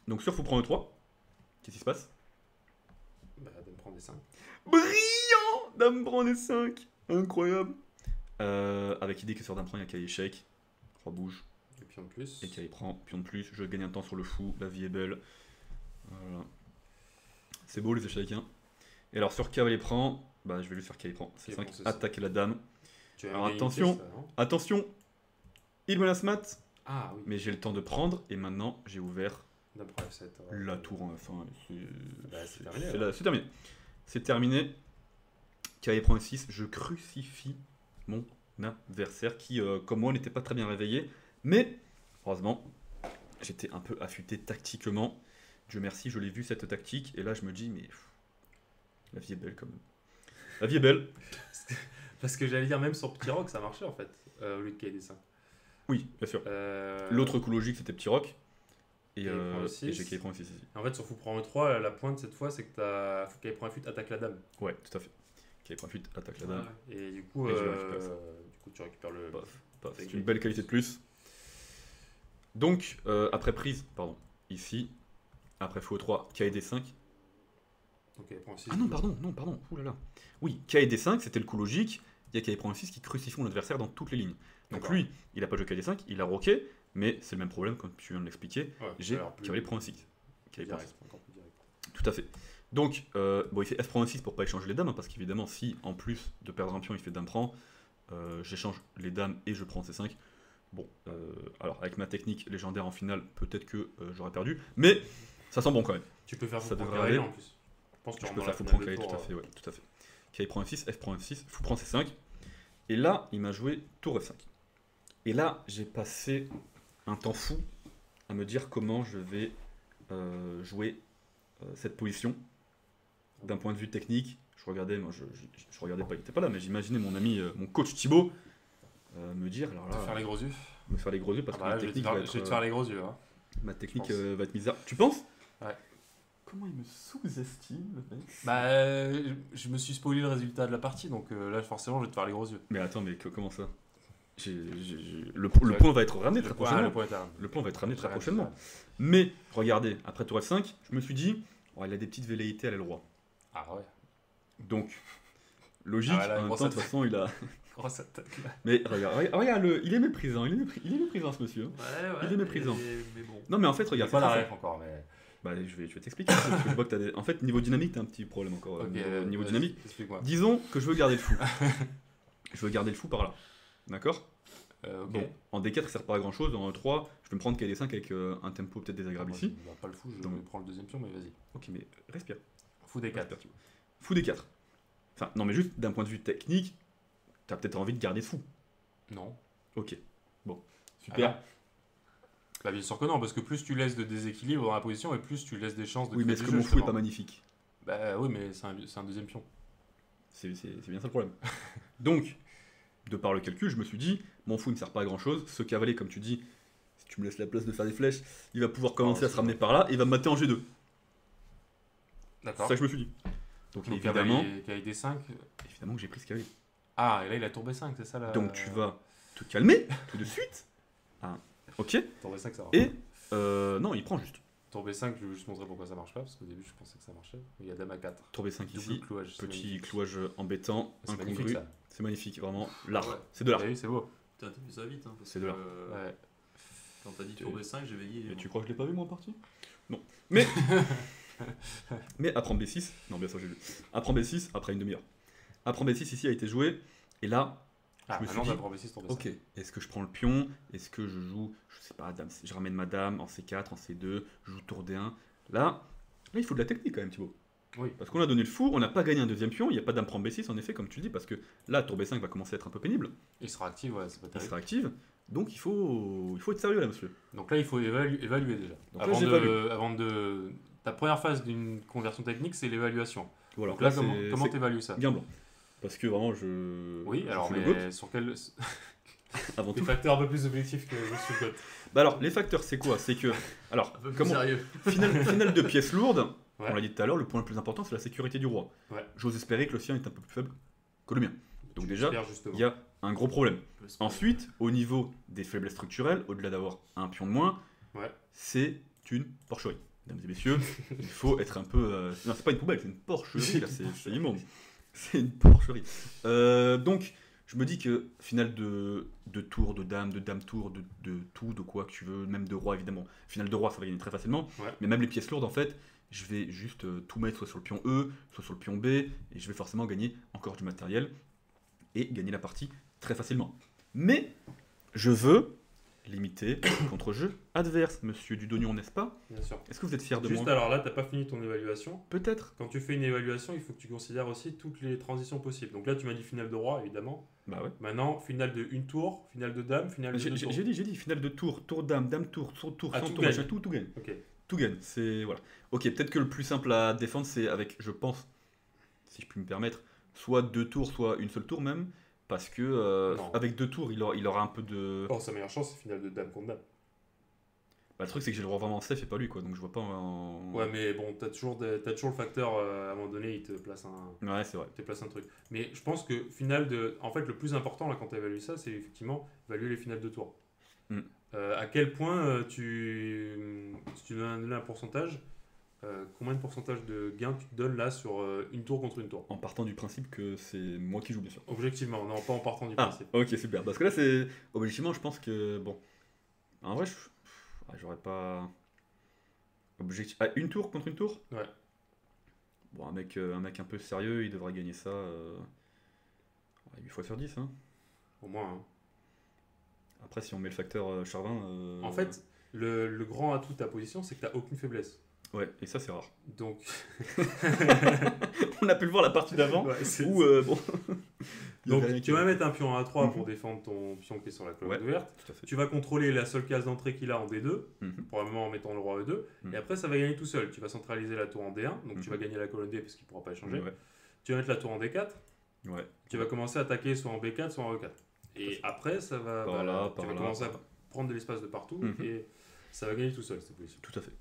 Donc sur fou prend E3, qu'est-ce qui se passe? Bah, dame prend des 5. Brillant! Dame prend des 5. Incroyable. Avec l'idée que sur dame prend, il y a KD échec. 3 bouges. Et pion de plus. Et KD prend, pion de plus. Je gagne un temps sur le fou, la vie est belle. Voilà. C'est beau les échecs. Hein. Et alors sur cavalier prend, bah je vais juste faire KD prend. C'est KD 5, prend, c'est attaquer la dame. Tu as Alors, une attention. pièce, là, non Attention, Il menace mat, Ah oui. mais j'ai le temps de prendre, et maintenant j'ai ouvert Dame prend F7. ouais. la tour en fin. Bah, c'est terminé, C'est alors. c'est terminé. C'est terminé. Cavalier prend E6, je crucifie mon adversaire qui, comme moi, n'était pas très bien réveillé. Mais, heureusement, j'étais un peu affûté tactiquement. Dieu merci, je l'ai vu cette tactique. Et là, je me dis, mais la vie est belle quand même. La vie est belle. Parce que j'allais dire, même sur Petit Rock, ça marchait en fait, au lieu de KD5. Oui, bien sûr. L'autre coup logique, c'était Petit Rock. Et, Cavalier prend E6. et j'ai cavalier prend E6 ici. En fait, sur Fou prend E3, la pointe cette fois, c'est que faut qu'elle prend F8, attaque la dame. Ouais, tout à fait. Cavalier prend fuite, attaque la dame. Et du coup, Et je récupère ça. tu récupères le. Paf, paf. C'est Ok. une belle qualité de plus. Donc, après prise, pardon, ici, après fou 3 KD5. Donc elle prend E6. Ah non, pardon, ouh là là. Oui, KD5, c'était le coup logique. Il y a KD prend 6 qui crucifie mon adversaire dans toutes les lignes. Donc D'accord. lui, il a pas joué KD5, il a roqué, mais c'est le même problème, comme tu viens de l'expliquer. Ouais, J'ai alors plus- cavalier prend 6. plus Cavalier prend direct, encore plus direct. 6. Tout à fait. Donc, bon, il fait F prend 6 pour pas échanger les dames, hein, parce qu'évidemment, si en plus de perdre un pion, il fait dame prend, j'échange les dames et je prends C5. Bon, alors avec ma technique légendaire en finale, peut-être que j'aurais perdu, mais ça sent bon quand même. Tu peux faire Ça Fou prend devrait cavalier aller. en plus. Je pense que tu Je peux rentres faire dans fou la prend finale KD, de tout à tour, fait, ouais, tout à fait. KD prend F6, F prend F6, fou prend C5, et là, il m'a joué tour F5. Et là, j'ai passé un temps fou à me dire comment je vais jouer cette position d'un point de vue technique. Je regardais, moi je regardais pas, il était pas là, mais j'imaginais mon ami, mon coach Thibaut, me dire, alors Te là, faire les gros yeux. me faire les gros yeux parce Ah que bah ma là, je vais te technique, faire, va je vais te être, faire les gros yeux. Hein. ma technique je pense. va être bizarre. Tu penses? Ouais. Comment il me sous-estime, le mec? Bah, je me suis spoilé le résultat de la partie, donc là, forcément, je vais te faire les gros yeux. Mais attends, mais comment ça? Le point va être ramené très Le prochainement. point est à- Le point va être ramené très J'ai rien dit, prochainement. ça. Mais, regardez, après tour F5, je me suis dit, oh, il a des petites velléités à l'aile roi. Ah ouais. Donc, logique, Ah ouais, là, en même grosse temps, de toute façon, il a... Grosse attaque là. Mais regarde, il est méprisant, il est méprisant ce monsieur. Ouais, Il est méprisant. Mais bon. Non mais en fait, Il y a regarde, pas c'est la très ref encore, mais. Bah, je vais t'expliquer. Parce que je vois que t'as des... En fait, niveau dynamique, t'as un petit problème encore. Ok, niveau vas-y, dynamique. Explique-moi. Disons que je veux garder le fou. Je veux garder le fou par là. D'accord? Ok. Bon, en D4, ça sert pas à grand chose. En E3, je peux me prendre KD5 avec un tempo peut-être désagréable Moi, ici. je garde pas le fou, je Donc- prends le deuxième pion, mais vas-y. Ok, mais respire. Fou des 4. Respire, tu vois. Fou D4. Enfin, non, mais juste d'un point de vue technique, t'as peut-être envie de garder fou. Non. Ok. Bon, super. Ah, bah bien sûr que non, parce que plus tu laisses de déséquilibre dans la position et plus tu laisses des chances de Oui, mais créer est-ce du que jeu, mon fou est justement. pas magnifique? Bah oui, mais c'est un deuxième pion. C'est bien ça le problème. Donc, de par le calcul, je me suis dit, mon fou ne sert pas à grand chose. Ce cavalier, comme tu dis, si tu me laisses la place de faire des flèches, il va pouvoir commencer à se ramener par là et il va me mater en G2. C'est D'accord. ça que je me suis dit. Donc, Donc évidemment, cavalier D5. évidemment que j'ai pris ce cavalier. Ah, et là il a tour B5, c'est ça là. Donc tu vas te calmer tout de suite. Ah, ok. Tour B5, ça marche. Et non, il prend juste. Tour B5, je vais juste montrer pourquoi ça marche pas, parce qu'au début je pensais que ça marchait. Il y a Dame A4. Tour B5 Double ici. clouage. c'est Petit magnifique. clouage embêtant, C'est magnifique incongru. ça. C'est magnifique, vraiment. L'art. Ouais. C'est de l'art. T'as vu, c'est beau. Putain, t'as vu ça vite, hein, parce C'est que de là. Ouais. quand t'as dit tour B5, j'ai veillé. Et tu crois que je l'ai pas vu moi en partie? Non. Mais mais après B6, non bien sûr j'ai vu. Après B6, après une demi-heure. Après B6 ici a été joué et là, Ah, je me suis maintenant dit, Dame B6, tour B5. ok, est-ce que je prends le pion? Est-ce que je joue, je sais pas, dame, je ramène ma dame en C4, en C2, je joue tour D1. Là, il faut de la technique quand même, Thibaut. Oui. Parce qu'on a donné le fou, on n'a pas gagné un deuxième pion, il n'y a pas dame prend B6 en effet, comme tu le dis, parce que là, tour B5 va commencer à être un peu pénible, Il sera actif, ouais, c'est pas il terrible. sera active, donc il faut être sérieux là, monsieur. Donc là, il faut évaluer déjà. Donc là, j'évalue. Avant de. Ta première phase d'une conversion technique, c'est l'évaluation. Voilà, Donc là, c'est- comment c'est t'évalues ça? gain blanc. Parce que vraiment, je. Oui, je alors, suis le GOAT, mais sur quel. avant Des tout. facteurs un peu plus objectifs que je suis le GOAT. Bah alors, les facteurs, c'est quoi? C'est que. Alors, Un peu plus comment. sérieux. Finale de pièces lourdes, Ouais. on l'a dit tout à l'heure, le point le plus important, c'est la sécurité du roi. Ouais. J'ose espérer que le sien est un peu plus faible que le mien. Donc déjà, J'espère, justement. il y a un gros problème. Ensuite, au niveau des faiblesses structurelles, au-delà d'avoir un pion de moins, Ouais. c'est une porcherie. Mesdames et messieurs, il faut être un peu... Non, c'est pas une poubelle, c'est une porcherie, là, c'est immonde. C'est une porcherie. Donc, je me dis que finale de tour, de dame tour, de tout, de quoi que tu veux, même de roi évidemment. Finale de roi, ça va gagner très facilement. Ouais. Mais même les pièces lourdes, en fait, je vais juste tout mettre soit sur le pion E, soit sur le pion B, et je vais forcément gagner encore du matériel et gagner la partie très facilement. Mais je veux limiter le contre-jeu adverse, monsieur Dudognon, n'est-ce pas? Bien sûr. Est-ce que vous êtes fier de Juste moi? alors là, t'as pas fini ton évaluation. Peut-être. Quand tu fais une évaluation, il faut que tu considères aussi toutes les transitions possibles. Donc là, tu m'as dit finale de roi, évidemment. Bah ouais. Maintenant, finale de une tour, finale de dame, finale de deux tours. J'ai dit, finale de tour, tour dame, dame tour, tour, Ah, sans tout tour, gagne. machin, tout gagne. Ok. Tout gagne, c'est voilà. Ok, peut-être que le plus simple à défendre, c'est avec, je pense, si je puis me permettre, soit 2 tours, soit une seule tour même, parce que Non. avec 2 tours, il aura un peu de. Or, sa meilleure chance, c'est finale de dame contre dame. Bah, le truc, c'est que j'ai le roi vraiment safe et pas lui, quoi, donc je vois pas en. Ouais, mais bon, t'as toujours le facteur, à un moment donné, il te place Ouais, c'est vrai. un truc. Mais je pense que finale de. En fait, le plus important, là, quand tu évalues ça, c'est effectivement évaluer les finales de tour. Mm. À quel point si tu donnes un pourcentage, combien de pourcentage de gains tu te donnes là sur une tour contre une tour? En partant du principe que c'est moi qui joue, bien sûr. Objectivement, non, pas en partant du Ah, principe. ok, super. Parce que là, c'est. Objectivement, je pense que. Bon. En vrai, j'aurais pas. Objectif. Ah, une tour contre une tour? Ouais. Bon, un mec un peu sérieux, il devrait gagner ça 8 fois sur 10. Hein. Au moins. Hein. Après, si on met le facteur Charvin. En fait, le grand atout de ta position, c'est que tu n'as aucune faiblesse. Ouais, et ça, c'est rare. Donc. On a pu le voir la partie d'avant. Ouais, c'est- Où, bon. Il y Donc, avait rien tu qui- vas mettre un pion à A3 Mhm. pour défendre ton pion qui est sur la colonne Ouais. ouverte. Tout à fait. Tu vas contrôler la seule case d'entrée qu'il a en D2, Mhm. probablement en mettant le roi E2. Mhm. Et après, ça va gagner tout seul. Tu vas centraliser la tour en D1, donc tu Mhm. vas gagner la colonne D parce qu'il ne pourra pas échanger. Ouais. Tu vas mettre la tour en D4. Ouais. Tu vas commencer à attaquer soit en B4, soit en E4. Et après, ça va. Par là, tu vas par là, commencer par là. à prendre de l'espace de partout Mhm. et ça va gagner tout seul cette position. Tout à fait.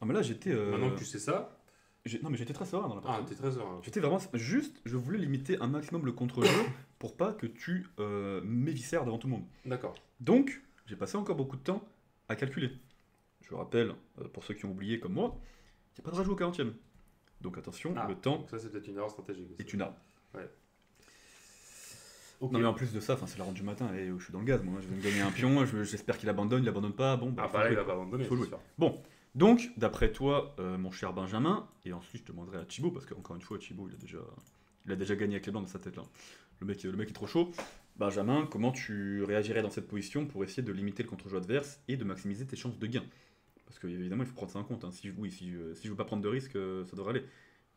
Ah, mais là, j'étais. Maintenant que tu sais ça, Non, mais j'étais très serein dans la ah, partie. t'es très serein. J'étais vraiment. Juste, je voulais limiter un maximum le contre-jeu pour pas que tu m'éviscères devant tout le monde. D'accord. Donc, j'ai passé encore beaucoup de temps à calculer. Je rappelle, pour ceux qui ont oublié comme moi, il n'y a pas de rajout au 40e. Donc attention, Ah, le temps Donc ça, c'est peut-être une erreur stratégique aussi. est une arme. Ok. Non mais en plus de ça, c'est la ronde du matin, et je suis dans le gaz moi, je vais me gagner un pion, j'espère qu'il abandonne, il abandonne pas, bon Ah, faut bah là, il jouer. va pas abandonner, Faut c'est jouer. sûr. Bon, donc d'après toi, mon cher Benjamin, et ensuite je demanderai à Thibaut, parce qu'encore une fois Thibaut il a déjà gagné avec les blancs dans sa tête là. Le mec est trop chaud. Benjamin, comment tu réagirais dans cette position pour essayer de limiter le contre-jeu adverse et de maximiser tes chances de gain? Parce que évidemment il faut prendre ça en compte, hein. Si je veux pas prendre de risques, ça devrait aller.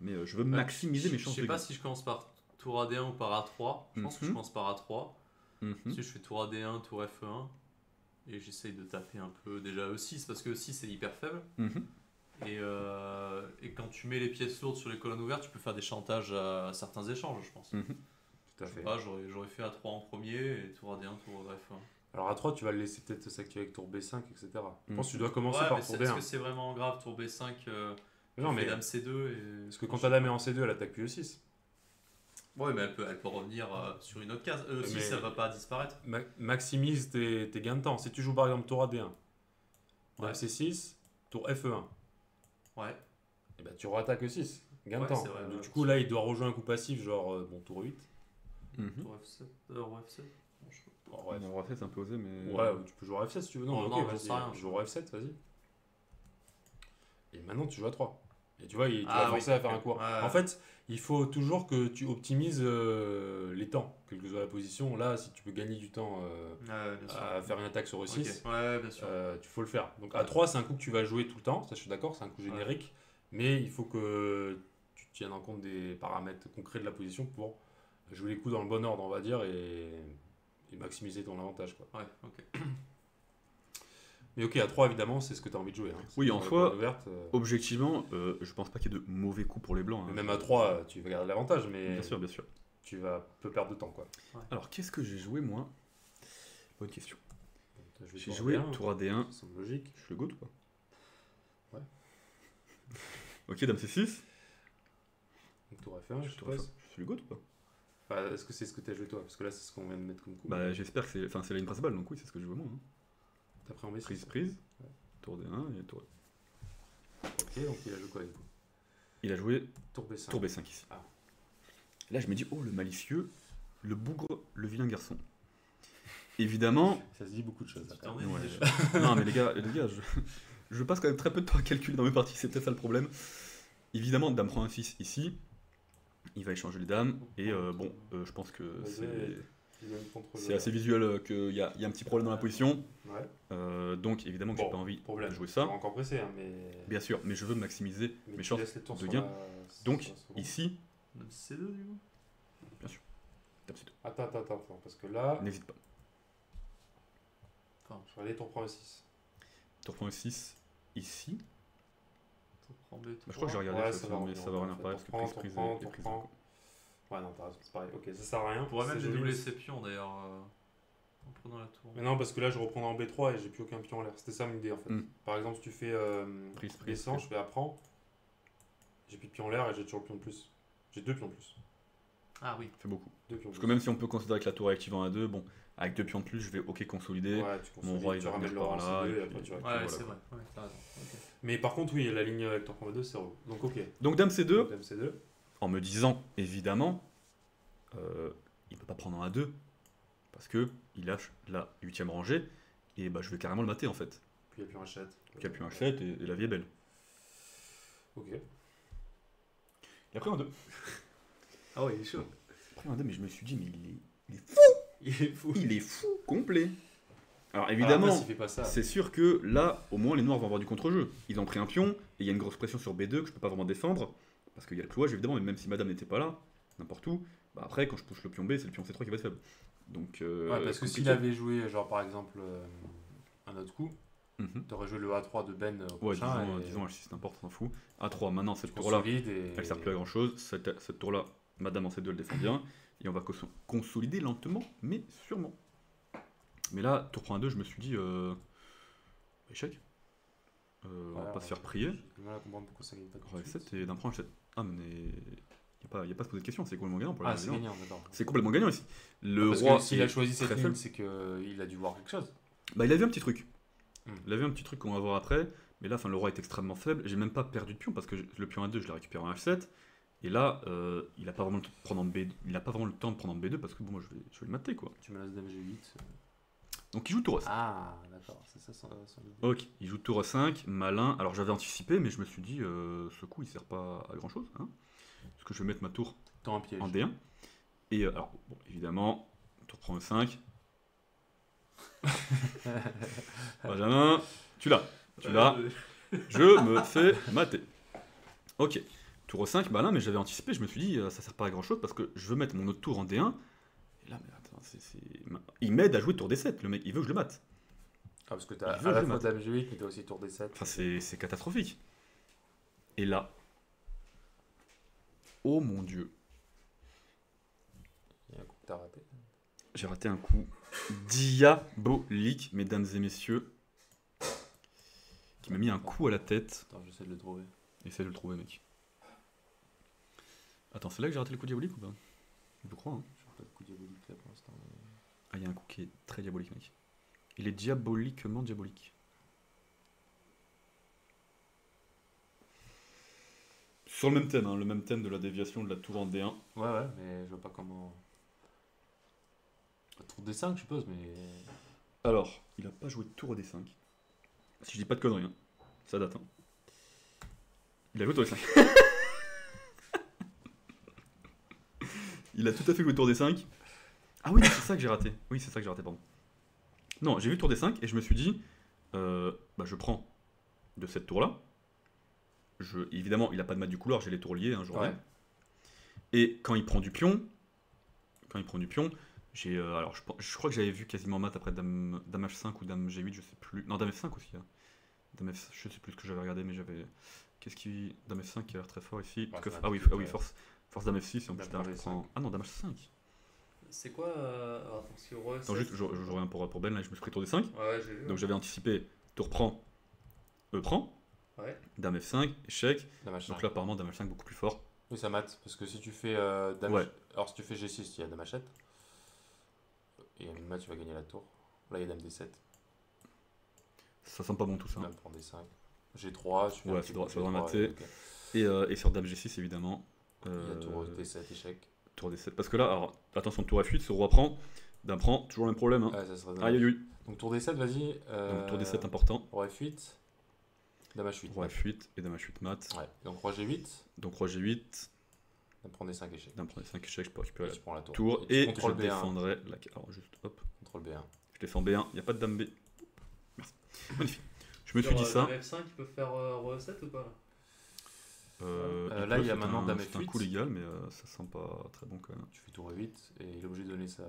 Mais je veux maximiser mes chances Je de sais pas gain. si je commence par tour AD1 ou par A3. Je pense que je Mhm. commence par A3. Mhm. Si je fais tour AD1, tour F1, et j'essaye de taper un peu déjà E6, parce que E6 c'est hyper faible. Mhm. Et quand tu mets les pièces lourdes sur les colonnes ouvertes, tu peux faire des chantages à certains échanges, je pense. Mhm. Tout à Je sais fait. pas, j'aurais fait A3 en premier, et tour AD1, tour F1. Alors à 3, tu vas le laisser peut-être s'activer avec tour B5, etc. Je Mm. pense que tu dois commencer Ouais, par mais tour est-ce D1. que c'est vraiment grave, tour B5, Non, mais dame C2 et... parce que quand ta dame est en C2, elle attaque plus E6. Ouais, mais elle peut revenir sur une autre case. E6, Mais- ça va pas disparaître. Maximise tes gains de temps. Si tu joues par exemple tour AD1, dame Ouais. C6, tour FE1, Ouais. et ben tu re-attaques E6. Gain de Ouais, temps. c'est vrai, Donc, ouais. du coup, là, il doit rejoindre un coup passif, genre tour 8. Mhm. Tour F7, roi F7. Non, je sais pas. Bon, bref. On aurait fait, c'est un peu osé, mais. Ouais, tu peux jouer à F7 si tu veux. Non, Oh, ok, non, j'en vas-y, sais rien. joue au F7, vas-y. Et maintenant, tu joues à 3. Et tu vois, tu Ah vas oui, forcer à faire ok. un coup. Ouais. En fait, il faut toujours que tu optimises les temps, quelle que soit la position. Là, si tu peux gagner du temps Ouais, bien sûr. à faire une attaque sur E6, Ok. Ouais, bien sûr. tu faut le faire. Donc à 3, c'est un coup que tu vas jouer tout le temps, ça je suis d'accord, c'est un coup générique, mais il faut que tu tiennes en compte des paramètres concrets de la position pour jouer les coups dans le bon ordre, on va dire, et maximiser ton avantage, quoi. Ouais, ok. Mais ok, à 3, évidemment, c'est ce que tu as envie de jouer. Hein. Oui, Sur en la soi, colonne ouverte, Objectivement, je pense pas qu'il y ait de mauvais coups pour les blancs. hein. même à 3, tu vas garder l'avantage, mais Bien sûr, bien sûr. tu vas peu perdre de temps, quoi. Alors, qu'est-ce que j'ai joué moi? Bonne question. Donc, J'ai joué AD1, tour AD1. ça semble logique. Je le goûte ou pas? Ouais. Ok, dame C6. Donc tour F1, je suppose. Je le goûte ou pas? Enfin, est-ce que c'est ce que tu as joué toi? Parce que là, c'est ce qu'on vient de mettre comme coup. Bah, j'espère que c'est. Enfin, c'est la ligne principale, donc oui, c'est ce que je joue moi. Hein. T'as pris en B6. Prise. Ouais. Tour D1 et tour. Ok, donc il a joué quoi avec vous? Il a joué Tour B5. tour B5 ici. Ah. Là, je me dis, oh, le malicieux, le bougre, le vilain garçon. Évidemment. Ça se dit beaucoup de choses. Tu là, t'en quand es même. Ouais, déjà. non, mais les gars, je passe quand même très peu de temps à calculer dans mes parties, c'est peut-être ça le problème. Évidemment, dame prend un 6 ici. Il va échanger les dames. Et bon, je pense que Vas-y. c'est. C'est assez visuel qu'il y a un petit problème dans la position. Ouais. Donc évidemment que j'ai pas envie problème. de jouer ça. On va encore pressé, hein, mais. Bien sûr, mais je veux maximiser Mais mes tu chances laisses les tours de sur gain. la- Donc sur la seconde. ici, C2 du coup. bien sûr, tape C2. Attends, parce que là, N'hésite pas. je vais aller tour prend E6. Tu reprends le 6 ici. Tour prend B, Bah, je crois que j'ai regardé Ouais, ça, ça va mais revenir, ça va en rien fait. apparaître parce que Tour prise, prend, prise tour et prend, prise. tour prend. Ouais, non, t'as raison, c'est pareil. Ok, ça sert à rien. On pourrait C'est même joli, dédoubler mais- ses pions d'ailleurs en prenant la tour. Mais non, parce que là, je reprends en B3 et j'ai plus aucun pion en l'air. C'était ça mon idée en fait. Hmm. Par exemple, si tu fais Prise, descend, prise. je fais apprends. J'ai plus de pion en l'air et j'ai toujours le pion de plus. J'ai 2 pions de plus. Ah oui. Ça fait beaucoup. 2 pions de Parce plus. que même si on peut considérer que la tour est active en A2, bon, avec 2 pions de plus, je vais ok consolider. Ouais, tu Mon consolides, roi, il tu va ramènes venir le par roi en là, C2 et et après puis- tu Ouais, voilà, récupères. c'est quoi. vrai. Ouais, t'as raison. Ok. Mais par contre, oui, la ligne avec tour prend B2, c'est relou. Donc ok. Donc dame C2, Dame C2. en me disant évidemment, il peut pas prendre en A2 parce que il lâche la 8ème rangée et bah je vais carrément le mater en fait. Puis il n'y a plus un chat. Puis il y a plus un 7 et la vie est belle. Ok. Il a pris un 2. Ah ouais, il est chaud. Il a pris un 2, mais je me suis dit, mais il est fou. Il est fou. Il est fou complet. Alors Alors, évidemment, après, s'il fait pas ça. c'est sûr que là, au moins, les noirs vont avoir du contre-jeu. Ils ont pris un pion, et il y a une grosse pression sur B2 que je peux pas vraiment défendre, parce qu'il y a le clouage évidemment, mais même si madame n'était pas là, n'importe où, bah après, quand je touche le pion B, c'est le pion C3 qui va être faible. Donc, Ouais, parce que compliqué. s'il avait joué, genre par exemple, un autre coup, Mhm. t'aurais joué le A3 de Ben au Ouais, prochain. disons H6 n'importe, on s'en fout. A3, maintenant, cette tu tour-là, consolides et. elle sert plus à grand chose. Cette tour-là, madame en C2, elle défend bien, et on va consolider lentement, mais sûrement. Mais là, tour prend un 2, je me suis dit, échec. On va pas se faire prier. J'ai du mal à comprendre pourquoi ça gagne pas tout Roi de suite. F7 et d'un point H7. Ah, mais il n'y a pas à se poser de questions, c'est complètement gagnant pour la Ah, c'est Réunion. gagnant, d'accord. C'est complètement gagnant ici. Le Parce roi. que s'il a est choisi cette très ligne, faible. c'est qu'il a dû voir quelque chose. Bah, il a vu un petit truc. Hmm. Il a vu un petit truc qu'on va voir après. Mais là, enfin, le roi est extrêmement faible. J'ai même pas perdu de pion parce que le pion A2, je l'ai récupéré en H7. Et là, il n'a pas vraiment le temps de prendre en B2. Il a pas vraiment le temps de prendre en B2 parce que bon, moi, je vais le mater quoi. Tu me laisses dame G8. Donc il joue tour A5. Ah, d'accord, c'est ça son idée. Ok, il joue tour A5, malin. Alors j'avais anticipé, mais je me suis dit, ce coup il sert pas à grand chose. Hein, parce que je vais mettre ma tour Tant un piège. en D1. Et alors, bon, évidemment, tour prend E5. Benjamin, tu l'as. Tu l'as. Je me fais mater. Ok. Tour E5, malin, mais j'avais anticipé. Je me suis dit, ça sert pas à grand chose parce que je veux mettre mon autre tour en D1. Et là, mais attends, il m'aide à jouer tour D7. Le mec, il veut que je le mate. Ah, parce que t'as Il veut à la jouer fois mat. dame G8, mais t'as aussi tour D7. Enfin, c'est catastrophique. Et là, oh mon dieu, Il y a un coup que t'as raté. j'ai raté un coup diabolique, mesdames et messieurs, qui m'a mis un coup à la tête. Attends, j'essaie de le trouver. Essaye de le trouver, mec. Attends, c'est là que j'ai raté le coup diabolique ou pas? Je crois, hein. Je pas de coup diabolique là pour l'instant. mais- Ah, il y a un coup qui est très diabolique, mec. Il est diaboliquement diabolique. Sur le même thème, hein, le même thème de la déviation de la tour en D1. Ouais, mais je vois pas comment. Tour D5, je suppose, mais. Alors, il a pas joué de tour au D5. Si je dis pas de conneries, hein. Ça date. Hein. Il a joué tour D5. Il a tout à fait joué tour D5. Ah oui, c'est ça que j'ai raté. Oui, c'est ça que j'ai raté, pardon. Non, j'ai vu tour D5 et je me suis dit, bah, je prends de cette tour-là. Évidemment, il a pas de mat du couloir, j'ai les tours liés, hein, je reviens. Ouais. Et quand il prend du pion, j'ai. Alors, je crois que j'avais vu quasiment mat après dame H5 ou dame G8, je sais plus. Non, dame F5 aussi. Hein. Dame F, je sais plus ce que j'avais regardé, mais j'avais. Qu'est-ce qui. Dame F5 qui a l'air très fort ici. Ouais, Que- c'est un Ah oui, truc, force dame F6, et en plus Dame derrière, je D5. prends. Ah non, dame H5. C'est quoi attends, parce que roi Attends, F7, juste, je reviens pour Ben, là, je me suis pris tour D5. Ouais, j'ai vu. Donc j'avais anticipé tour prend, E prend, Ouais. dame F5, échec. Dame H5. Donc là, apparemment, dame H5 beaucoup plus fort. Oui, ça mate, parce que si tu fais dame. Ouais. Alors, si tu fais G6, il y a dame H7. Et à minima, tu vas gagner la tour. Là, il y a dame D7. Ça sent pas bon tout ça. Dame prend D5. G3, je fais Ouais, un petit coup ça doit G3, mater. ok. Et sur dame G6, évidemment. Il y a tour D7, échec. Tour D7. Parce que là, alors, attention, tour F8, ce roi prend, dame prend, toujours le même problème. Hein. Ouais, ça serait Aïe, aïe, aïe. Donc, tour D7, vas-y. Donc tour D7 important. Roi F8. Dame H8. Roi F8 et dame H8 mat. Ouais. Donc, roi G8. Donc roi G8, Dame prend des 5 échecs. Dame prend des 5 échecs, je peux récupérer Tu prends la la tour. tour. tu Et je contrôles B1. défendrai la... Alors juste, hop. Contrôle B1. Je défends B1, il n'y a pas de Dame B. Merci. Magnifique. Je me suis Sur, dit ça. Dame F5, ils peuvent faire Roi 7 ou pas là? Là, il y a maintenant Dame C'est un F8. coup légal, mais ça sent pas très bon quand même. Tu fais tour E8 et il est obligé de donner sa.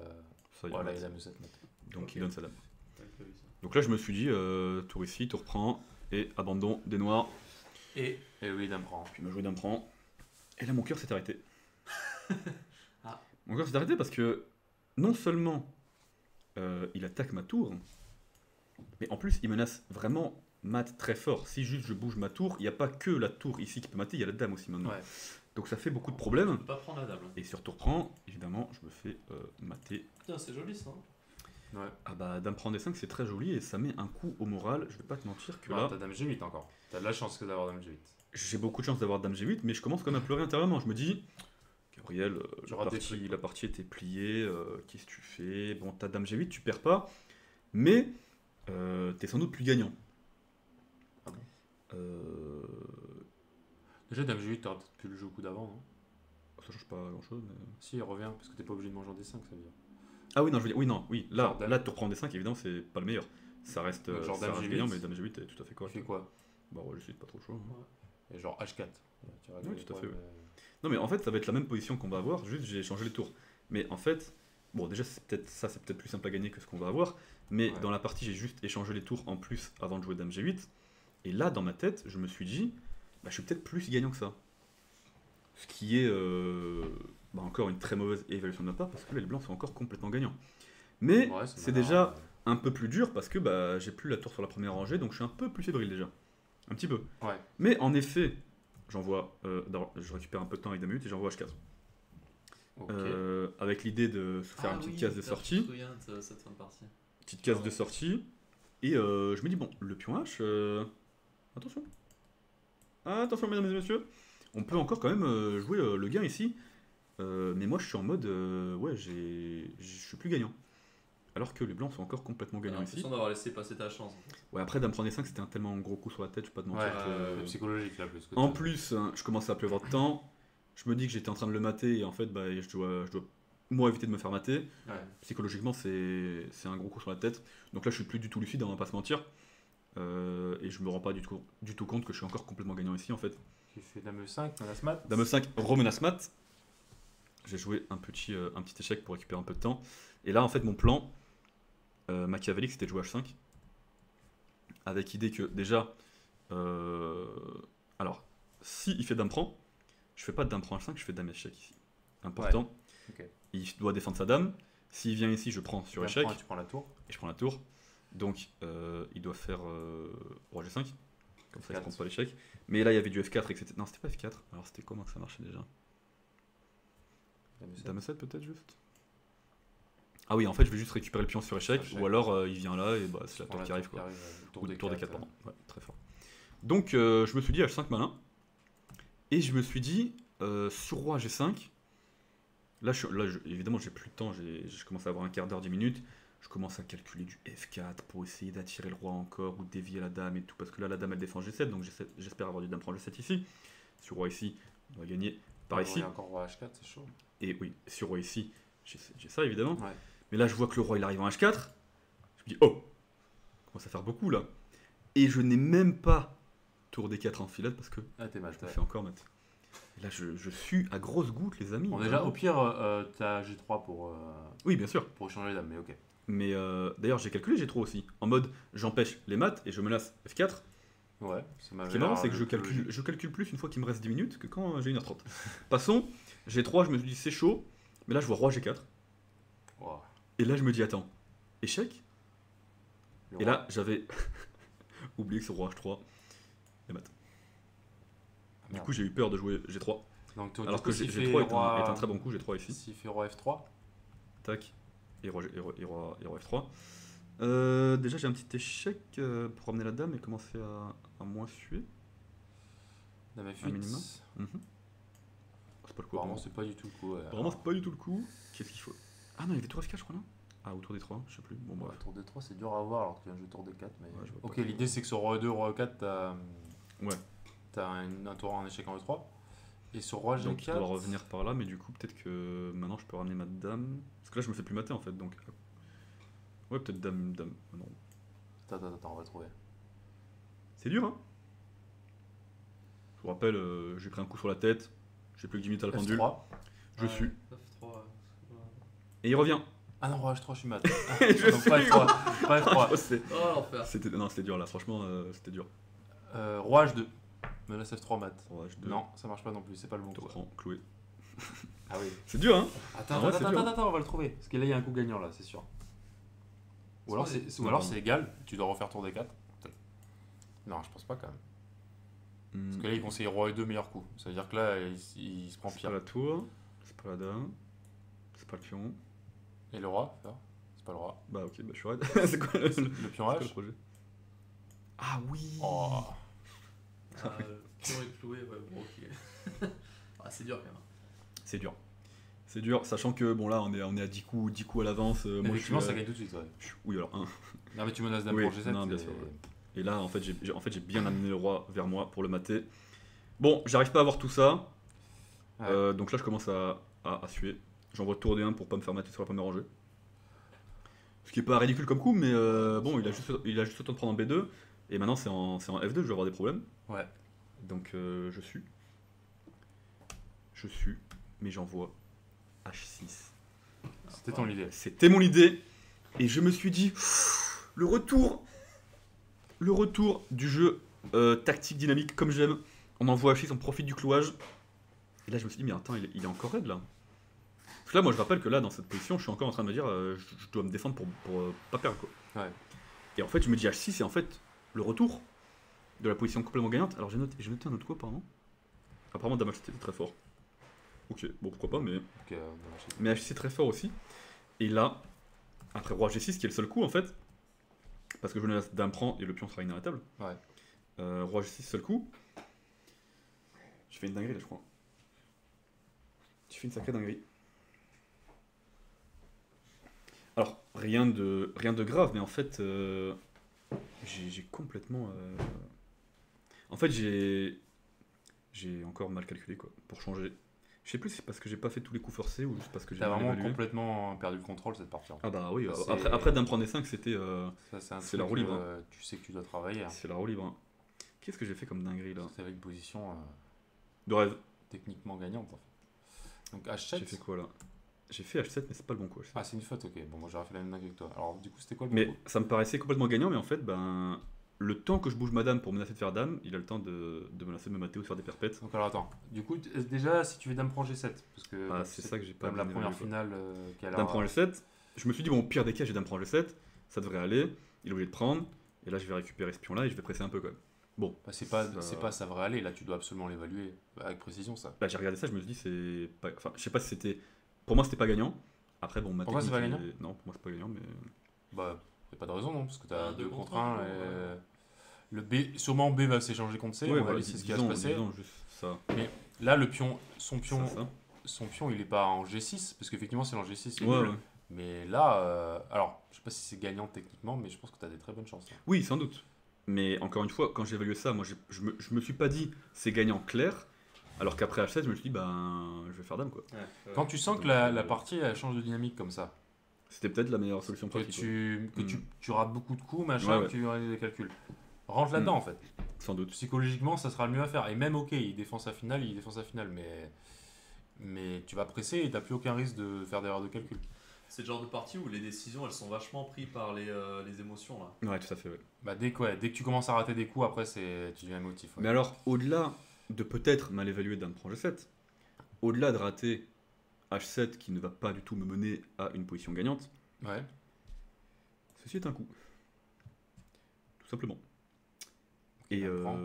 Ça, Voilà, il il a a Dame E7 maintenant. Donc Ok. il donne sa dame. Ouais, t'as vu ça. Donc là je me suis dit, tour ici, tour prend, et abandon des noirs. Et Et oui, Dame prend. Puis ma jouée dame prend. Et là mon cœur s'est arrêté. Ah. Mon cœur s'est arrêté parce que non seulement il attaque ma tour, mais en plus il menace vraiment mat très fort. Si juste je bouge ma tour, il n'y a pas que la tour ici qui peut mater, il y a la dame aussi maintenant. Ouais. Donc ça fait beaucoup de tu problèmes. peux pas prendre la dame là. Et sur tour prend, évidemment, je me fais mater. Putain, c'est joli ça. Ouais. Ah bah dame prend des 5 c'est très joli et ça met un coup au moral. Je vais pas te mentir que Alors, là, t'as Dame G8 encore. T'as de la chance que d'avoir Dame G8. j'ai beaucoup de chance d'avoir dame G8, mais je commence quand même à pleurer intérieurement. Je me dis, Gabriel, Tu rates des partie, trucs, quoi. la partie était pliée, qu'est-ce que tu fais? Bon, ta dame G8, tu perds pas, mais t'es sans doute plus gagnant. Ah bon Euh, Déjà, Dame G8, t'aurais peut-être pu le jouer au coup d'avant, non? Ça change pas grand chose. Mais... Si, il revient, parce que t'es pas obligé de manger en D5, ça veut dire. Ah oui, non, je veux dire, oui, non, oui. Là, Genre dame. là, tu reprends des 5, évidemment, c'est pas le meilleur. Ça reste, Donc, genre ça dame reste G8. gagnant, mais dame G8 est tout à fait Il correct. fait quoi? Bah ouais, je suis pas trop chaud. hein. Et genre H4. Tu règles Oui, les tout à fait, problèmes, Non, mais en fait, ça va être la même position qu'on va avoir, juste j'ai changé les tours. Mais en fait, bon, déjà, c'est peut-être plus simple à gagner que ce qu'on va avoir. Mais Ouais. dans la partie, j'ai juste échangé les tours en plus avant de jouer dame G8. Et là, dans ma tête, je me suis dit, bah, je suis peut-être plus gagnant que ça. Ce qui est bah, encore une très mauvaise évaluation de ma part, parce que là, les blancs sont encore complètement gagnants. Mais Ouais, ça c'est m'a l'air, déjà un peu plus dur parce que bah, j'ai plus la tour sur la première rangée, donc je suis un peu plus fébrile déjà. Un petit peu. Ouais. Mais en effet, j'envoie, je récupère un peu de temps avec dame H8 et j'envoie H4. Ok. Avec l'idée de se faire une petite case de sortie. Je me souviens de cette fin de partie. Petite case de sortie. Et je me dis, bon, le pion H, attention. Attention, mesdames et messieurs. On peut encore quand même jouer le gain ici. Mais moi, je suis en mode, ouais, je suis plus gagnant. Alors que les blancs sont encore complètement J'ai gagnants ici. l'impression d'avoir laissé passer ta chance. En fait. Ouais, après, dame prendre des 5, c'était un tellement gros coup sur la tête, je vais pas te mentir. Ouais, que- c'est psychologique là plus que En tout. plus, hein, je commence à pleuvoir de temps. Je me dis que j'étais en train de le mater et en fait, bah, je dois moi éviter de me faire mater. Ouais. Psychologiquement, c'est un gros coup sur la tête. Donc là, je suis plus du tout lucide, on va pas se mentir. Et je me rends pas du tout compte que je suis encore complètement gagnant ici en fait. Qui fait Dame E5, menace mat. Dame 5, remenace mat. J'ai joué un petit échec pour récupérer un peu de temps. Et là, en fait, mon plan machiavélique, c'était de jouer H5. Avec l'idée que déjà. Alors, si il fait dame prend, je fais pas de dame prend H5, je fais dame échec ici. Important. Ok. Il doit défendre sa dame. S'il vient ici, je prends sur Dame échec. prend et tu prends la tour. Et je prends la tour. Donc, il doit faire roi G5. Comme ça, il ne F4. prend pas l'échec. Mais là, il y avait du F4, etc. Non, c'était pas F4. Alors, c'était comment que ça marchait déjà? Dame E7. Dame 7 peut-être juste. Ah oui, en fait, je vais juste récupérer le pion sur échec. Échec. Ou alors, il vient là et bah, c'est la Prends tour qui arrive. Quoi. Tour Ou des tour des 4, 4. pardon. Ouais, très fort. Donc, je me suis dit H5 malin. Et je me suis dit, sur roi G5. Là, évidemment, j'ai plus de temps. Je commence à avoir un quart d'heure, 10 minutes. Je commence à calculer du F4 pour essayer d'attirer le roi encore ou de dévier la dame et tout. Parce que là, la dame, elle défend G7. Donc, j'espère avoir du dame prend G7 ici. Sur roi ici, on va gagner par ici. Il y a encore roi H4, c'est chaud. Et oui, sur roi ici, j'ai ça évidemment. Ouais. Mais là, je vois que le roi il arrive en H4. Je me dis, oh, commence à faire beaucoup là. Et je n'ai même pas tour des 4 en filade parce que Ah, t'es mal. je me fais encore mat. Et là, je suis à grosses gouttes, les amis. Bon, déjà, au pire, t'as G3 Oui, bien sûr. pour échanger les dames, mais ok. Mais d'ailleurs, j'ai calculé G3 aussi. En mode, j'empêche les maths et je menace F4. Ouais, ça m'a Ce qui est marrant, c'est que je calcule plus une fois qu'il me reste 10 minutes que quand j'ai 1h30. Passons, G3, je me suis dit, c'est chaud. Mais là, je vois roi G4. Wow. Et là, je me dis, attends, échec. Le Et roi. là, j'avais oublié que c'est roi H3 et mat. Du Merde. coup, j'ai eu peur de jouer G3. Donc, Alors que s'il G3 fait est un très bon coup, G3 ici. S'il fait roi F3, Tac. Et roi F3. Déjà, j'ai un petit échec pour ramener la dame et commencer à moins suer. dame Un minimum. F8. C'est pas le coup. Apparemment, apparemment. c'est pas du tout le coup. Vraiment, c'est pas du tout le coup. Qu'est-ce qu'il faut? Ah non, il y avait tour F4, je crois, non? Ah, autour des 3, je sais plus. Bon, Ouais, bref. tour D3, c'est dur à voir alors que tu viens de jouer tour D4. Mais... Ouais, je vois ok, pas. l'idée c'est que sur roi E2, roi E4, Ouais. t'as un tour en échec en E3. Et sur roi G4. Donc il doit revenir par là, mais du coup peut-être que maintenant je peux ramener ma dame. Parce que là je me fais plus mater en fait, donc... Ouais, peut-être dame, dame. Non. Attends, on va trouver. C'est dur, hein. Je vous rappelle, j'ai pris un coup sur la tête, j'ai plus que 10 minutes à la pendule. F3. Je suis. F3. Et il revient. Ah non, roi H3, je suis mat. Je Donc pas suis. F3. Pas F3. Oh l'enfer. Non, c'était dur là, franchement, c'était dur. Roi H2. Me laisse F3 mat. Ouais, Non, ça marche pas non plus, c'est pas le bon Te coup. prends, cloué. Ah oui. C'est dur, hein. Attends, Ouais, c'est dur. on va le trouver. Parce que là, il y a un coup gagnant là, c'est sûr. Ou alors c'est égal, tu dois refaire tour des 4. Non, je pense pas quand même. Parce que là, il conseille roi E2 meilleur coup. Ça veut dire que là, il se prend C'est pire. pas la tour, c'est pas la dame, c'est pas le pion. Et le roi, ça c'est pas le roi. Bah ok, bah je suis raide. C'est quoi Le pion c'est quoi le H. projet? Ah oui. Oh. Pion est cloué, ouais, bon, ok. Ah, c'est dur quand même. C'est dur. C'est dur, sachant que bon là on est à 10 coups à l'avance. Moi, Effectivement, je suis, ça gagne tout de suite. Ouais. Oui alors un. Non, mais tu menaces dame Oui, pour G7. non, bien sûr, ouais. Et là en fait j'ai bien amené le roi vers moi pour le mater. Bon, j'arrive pas à avoir tout ça. Ouais. Donc là je commence à suer. J'envoie tour D1 pour pas me faire mater sur la première rangée. Ce qui est pas ridicule comme coup, mais bon, il a juste le temps de prendre en B2. Et maintenant c'est en F2 que je vais avoir des problèmes. Ouais. Donc je suis. Mais j'envoie H6. C'était ton idée. C'était mon idée. Et je me suis dit, le retour du jeu tactique, dynamique, comme j'aime. On envoie H6, on profite du clouage. Et là je me suis dit, mais attends, il est encore raide là. Parce que là, moi je rappelle que là, dans cette position, je suis encore en train de me dire, je dois me défendre pour pas perdre quoi. Ouais. Et en fait, je me dis H6, c'est en fait le retour de la position complètement gagnante. Alors j'ai noté un autre coup apparemment Dame H7 était très fort. Ok, bon pourquoi pas, mais Ok, mais H6 est très fort aussi. Et là, après Roi G6, qui est le seul coup en fait, parce que je laisse Dame prend et le pion sera inarrêtable. Ouais. Roi G6, seul coup. J'ai fait une dinguerie là, je crois. J'ai fait une sacrée dinguerie. Alors, rien de grave, mais en fait, j'ai complètement... En fait, j'ai encore mal calculé, quoi, pour changer. Je sais plus si c'est parce que j'ai pas fait tous les coups forcés ou juste parce que j'ai T'as mal vraiment évalué. complètement perdu le contrôle cette partie. Ah bah oui, C'est- après Dame prend D5, c'était... Ça, c'est un la truc, roue libre, tu sais que tu dois travailler. Hein. c'est la roue libre. Hein. Qu'est-ce que j'ai fait comme dinguerie, là? C'est avec une position De rêve. techniquement gagnante en fait. Donc J'ai fait H7. quoi, là? J'ai fait H7, mais c'est pas le bon coup. Ah, c'est une faute, ok. Bon, moi j'aurais fait la même dinguerie que toi. Alors, du coup, c'était quoi le bon Mais coup ça me paraissait complètement gagnant, mais en fait, ben... Le temps que je bouge madame pour menacer de faire dame, il a le temps de menacer de me mater ou de faire des perpètes. Donc, alors attends. Du coup, déjà, si tu veux dame prend G7, parce que Ah, c'est ça que j'ai pas comme la bien première évalué, quoi. finale qui a l'air. Dame prend G7. Je me suis dit, bon, au pire des cas, j'ai dame prend G7. Ça devrait aller. Il est obligé de prendre. Et là, je vais récupérer ce pion-là et je vais presser un peu quand même. Bon. Bah, c'est pas ça devrait aller. Là, tu dois absolument l'évaluer avec précision, ça. Là, j'ai regardé ça, je me suis dit, c'est pas. Enfin, je sais pas si c'était. Pour moi, c'était pas gagnant. Après, bon, ma Pour toi, c'est technique pas gagnant est- Non, pour moi, c'est pas gagnant, mais. Bah, y a pas de raison, non, parce que t'as Ah, 2 deux contre contre 1 un, et. Le B, sûrement B va s'échanger contre C, Ouais, on va voilà, laisser ce qui va se passer. disons juste ça. Là, le pion, son pion, Ça. il est pas en G6, parce qu'effectivement, c'est en G6, il est Ouais, nul. ouais. Mais là, alors, je sais pas si c'est gagnant techniquement, mais je pense que tu as des très bonnes chances. Là. Oui, sans doute. Mais encore une fois, quand j'ai évalué ça, moi, je me suis pas dit, c'est gagnant clair. Alors qu'après H7, je me suis dit, ben, je vais faire dame, quoi. Quand tu sens Donc, que la partie elle change de dynamique comme ça, C'était peut-être la meilleure solution que pratique. tu rates beaucoup de coups, machin, Ouais, ouais. que tu réalises des calculs, rentre là-dedans en fait. Sans doute. Psychologiquement, ça sera le mieux à faire. Et même, ok, il défend sa finale, mais tu vas presser et t'as plus aucun risque de faire d'erreur de calcul. C'est le genre de partie où les décisions elles sont vachement prises par les émotions là. Ouais, tout à fait, ouais. Bah, dès que tu commences à rater des coups, après, tu deviens émotif. Ouais. Mais alors, au-delà de peut-être mal évaluer dame prend G7, au-delà de rater H7 qui ne va pas du tout me mener à une position gagnante, Ouais. ceci est un coup. Tout simplement. Et dame prend.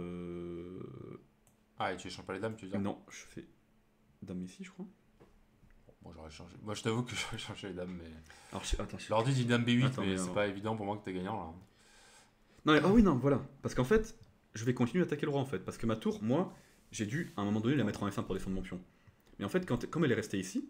Ah, et tu échanges pas les dames, tu veux dire? non, je fais dame ici, je crois. Moi, j'aurais changé. Moi, je t'avoue que j'aurais changé les dames, mais. Alors, attends, L'ordi dit dame B8, Attends, mais mais c'est non. pas évident pour moi que t'es gagnant là. non, mais- ah oui, non, voilà. Parce qu'en fait, je vais continuer à attaquer le roi en fait. Parce que ma tour, moi, j'ai dû à un moment donné la mettre en F1 pour défendre mon pion. Mais en fait, comme elle est restée ici,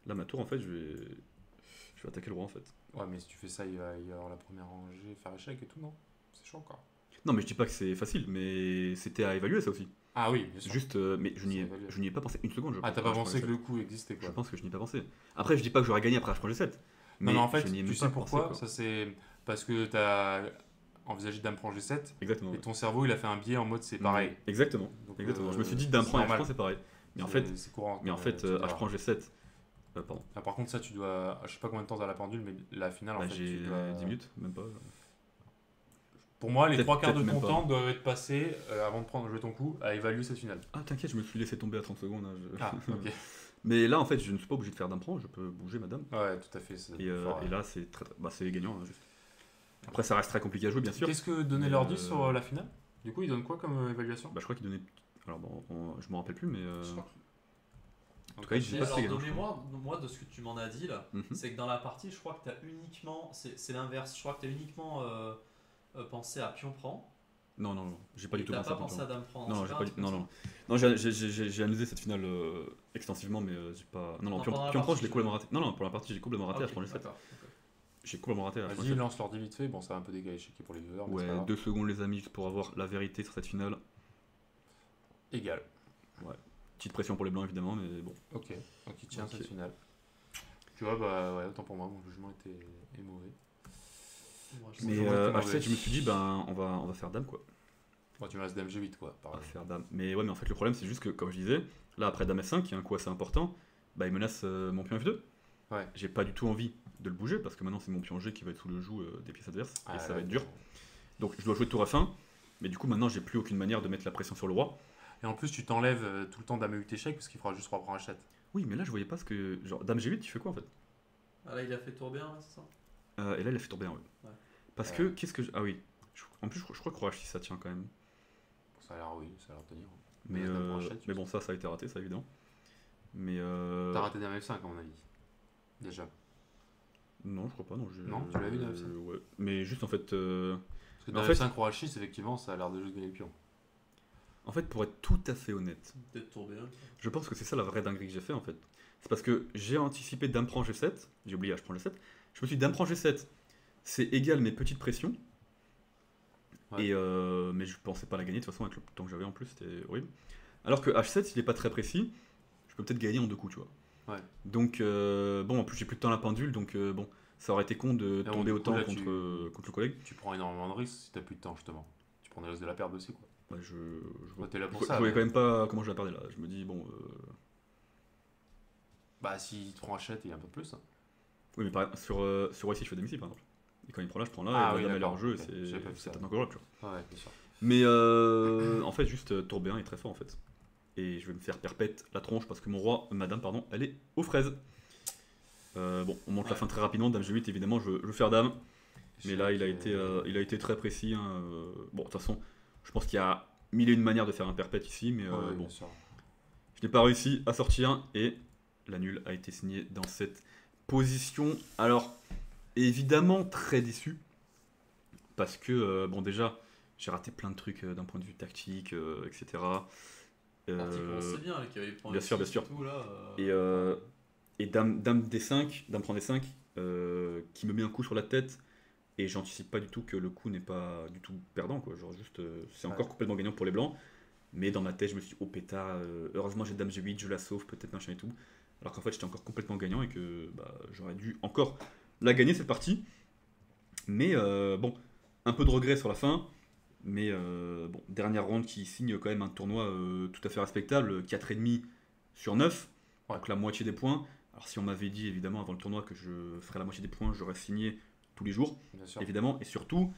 là, ma tour, en fait, je vais attaquer le roi en fait. Ouais, mais si tu fais ça, il va y avoir la première rangée, faire échec et tout, non? C'est chaud encore. Non, mais je dis pas que c'est facile, mais c'était à évaluer ça aussi. Ah oui, bien sûr. Juste, mais C'est évalué. je n'y ai pas pensé une seconde. Ah, t'as pas pensé que le coup existait, Je quoi. pense que je n'y ai pas pensé. Après, je dis pas que j'aurais gagné après H prend G7. Mais Non, en fait, je n'y ai tu même sais pas pourquoi? pensé, quoi. Ça, c'est parce que t'as envisagé dame prend G7 Exactement. et Ouais. ton cerveau, il a fait un biais en mode c'est pareil. Exactement. Donc, Exactement. Je me suis dit d'un point c'est H prend c'est pareil. Mais en fait, c'est courant. H prend G7. Pardon. Ah, par contre, ça, tu dois. Je sais pas combien de temps t'as la pendule, mais la finale, en Bah, fait, j'ai tu dois. 10 minutes, même pas. Pour moi, les Peut-être- 3 quarts de peut-être ton même pas. temps doivent être passés avant de prendre jouer ton coup à évaluer cette finale. Ah, t'inquiète, je me suis laissé tomber à 30 secondes. Hein, Ah, ok. Mais là, en fait, je ne suis pas obligé de faire d'un prend, je peux bouger madame. Ouais, tout à fait. C'est fort, Et là, c'est bah, c'est gagnant. Hein, juste. Après, ça reste très compliqué à jouer, bien sûr. Qu'est-ce que donnait Mais, l'ordi sur la finale? Du coup, il donne quoi comme évaluation? Bah, je crois qu'il donnait. Alors, bon, je me rappelle plus, mais. Je crois que- En tout cas, il disait Mais pas que alors, c'était gagnant. de mémoire, moi, de ce que tu m'en as dit là, Mhm. c'est que dans la partie, je crois que tu as uniquement. C'est l'inverse. Je crois que tu as uniquement pensé à pion prend. Non, non, non, j'ai pas Et du tout t'as pensé pas à pensé Pion. à dame prend. Non, non, c'est j'ai pas pas un dit. truc Non, comme non. ça Non, j'ai analysé cette finale extensivement, mais j'ai pas. Non, non, Non, Pion, pendant la Pion prend, je partie, l'ai complètement raté. Non, non, pour la partie, j'ai complètement raté Ah, à ok, H prend G7. d'accord, ok. J'ai complètement raté à H prend Vas-y, G7. lance l'ordi vite fait. Bon, ça va un peu décaler chez qui pour les viewers, mais c'est pas Ouais, grave. 2 secondes, les amis, juste pour avoir la vérité sur cette finale. Égal. Petite pression pour les blancs, évidemment, mais bon. Ok, donc il tient Ok. cette finale. Tu vois, bah ouais, autant pour moi, mon jugement est mauvais. Moi, je Mais Bonjour, était H7, mauvais. je me suis dit, ben, on va faire dame, quoi. Bon, tu me restes dame G8, quoi, On va pareil. faire dame. Mais ouais, mais en fait, le problème, c'est juste que, comme je disais, là, après dame F5, il y a un coup assez important, bah, il menace mon pion F2. Ouais. J'ai pas du tout envie de le bouger, parce que maintenant, c'est mon pion G qui va être sous le joug des pièces adverses, et Ah, ça là, va être dur. Donc, je dois jouer tour F1, mais du coup, maintenant, j'ai plus aucune manière de mettre la pression sur le roi. Et en plus, tu t'enlèves tout le temps dame E8 échec, parce qu'il fera juste roi prend H7. Oui, mais là, je voyais pas ce que. Genre, dame G8, tu fais quoi en fait? Ah là, il a fait tour bien, là, c'est ça Et là, il a fait tomber un, ouais. Ouais. Parce que, qu'est-ce que. Ah oui. En plus, je crois que roi H6, ça tient quand même. Ça a l'air, oui, ça a l'air de tenir. Mais, dame prend H7, tu mais bon, ça a été raté, ça, évidemment. Mais. T'as raté dame F5, à mon avis. Déjà. Non, je crois pas, non. Non, tu l'as vu, dame F5? Ouais. Mais juste en fait. Parce que Mais dame en fait- F5, roi H6, effectivement, ça a l'air de juste gagner le pion. En fait, pour être tout à fait honnête, Peut-être tour bien. je pense que c'est ça la vraie dinguerie que j'ai fait en fait. C'est parce que j'ai anticipé dame prend G7, j'ai oublié H prend G7, je me suis dit dame prend G7, c'est égal mes petites pressions. Ouais. Mais je pensais pas la gagner de toute façon avec le temps que j'avais en plus, c'était horrible. Alors que H7, s'il est pas très précis, je peux peut-être gagner en 2 coups, tu vois. Ouais. Donc, bon, en plus j'ai plus de temps à la pendule, donc bon, ça aurait été con de bon, tomber du coup, autant là, contre, tu- contre le collègue. Tu prends énormément de risques si t'as plus de temps, justement. Tu prends des risques de la perdre aussi, quoi. Ouais, je Ouais, t'es là pour je ça. voyais mais- quand même pas comment je la perdais là. Je me dis, bon. Bah, s'il te prend H7, il y a un peu plus. Hein. Oui, mais sur ici, je fais demi par exemple. Et quand il prend là, je prends là, Ah et oui, la dame est d'accord, leur jeu, ok. et J'avais pas vu c'est ça. peut-être encore là, tu vois. Ouais, bien sûr. Mais en fait, juste Tourbéen est très fort en fait. Et je vais me faire perpète la tronche parce que mon roi, madame, pardon, elle est aux fraises. Bon, on monte la fin très rapidement. Dame G8, évidemment, je veux faire dame. Mais là, il a été très précis. Hein. Bon, de toute façon, je pense qu'il y a mille et une manières de faire un perpète ici, mais Ouais, bon, bien sûr. je n'ai pas réussi à sortir et la nulle a été signée dans cette position. Alors, évidemment, très déçu parce que, bon, déjà, j'ai raté plein de trucs d'un point de vue tactique, etc. Parti qu'on sait bien, qui avait les points bien sûr, bien sûr. Tout, là, Et dame D5, dame prend D5, qui me met un coup sur la tête. Et j'anticipe pas du tout que le coup n'est pas du tout perdant, quoi. Genre juste, c'est encore complètement gagnant pour les blancs. Mais dans ma tête, je me suis dit, oh pétard, heureusement j'ai dame G8, je la sauve, peut-être machin et tout. Alors qu'en fait, j'étais encore complètement gagnant et que bah, j'aurais dû encore la gagner cette partie. Mais bon, un peu de regret sur la fin. Mais bon, dernière ronde qui signe quand même un tournoi tout à fait respectable, 4,5 sur 9, Ouais. donc la moitié des points. Alors si on m'avait dit évidemment avant le tournoi que je ferais la moitié des points, j'aurais signé tous les jours, Bien sûr. évidemment. Et surtout,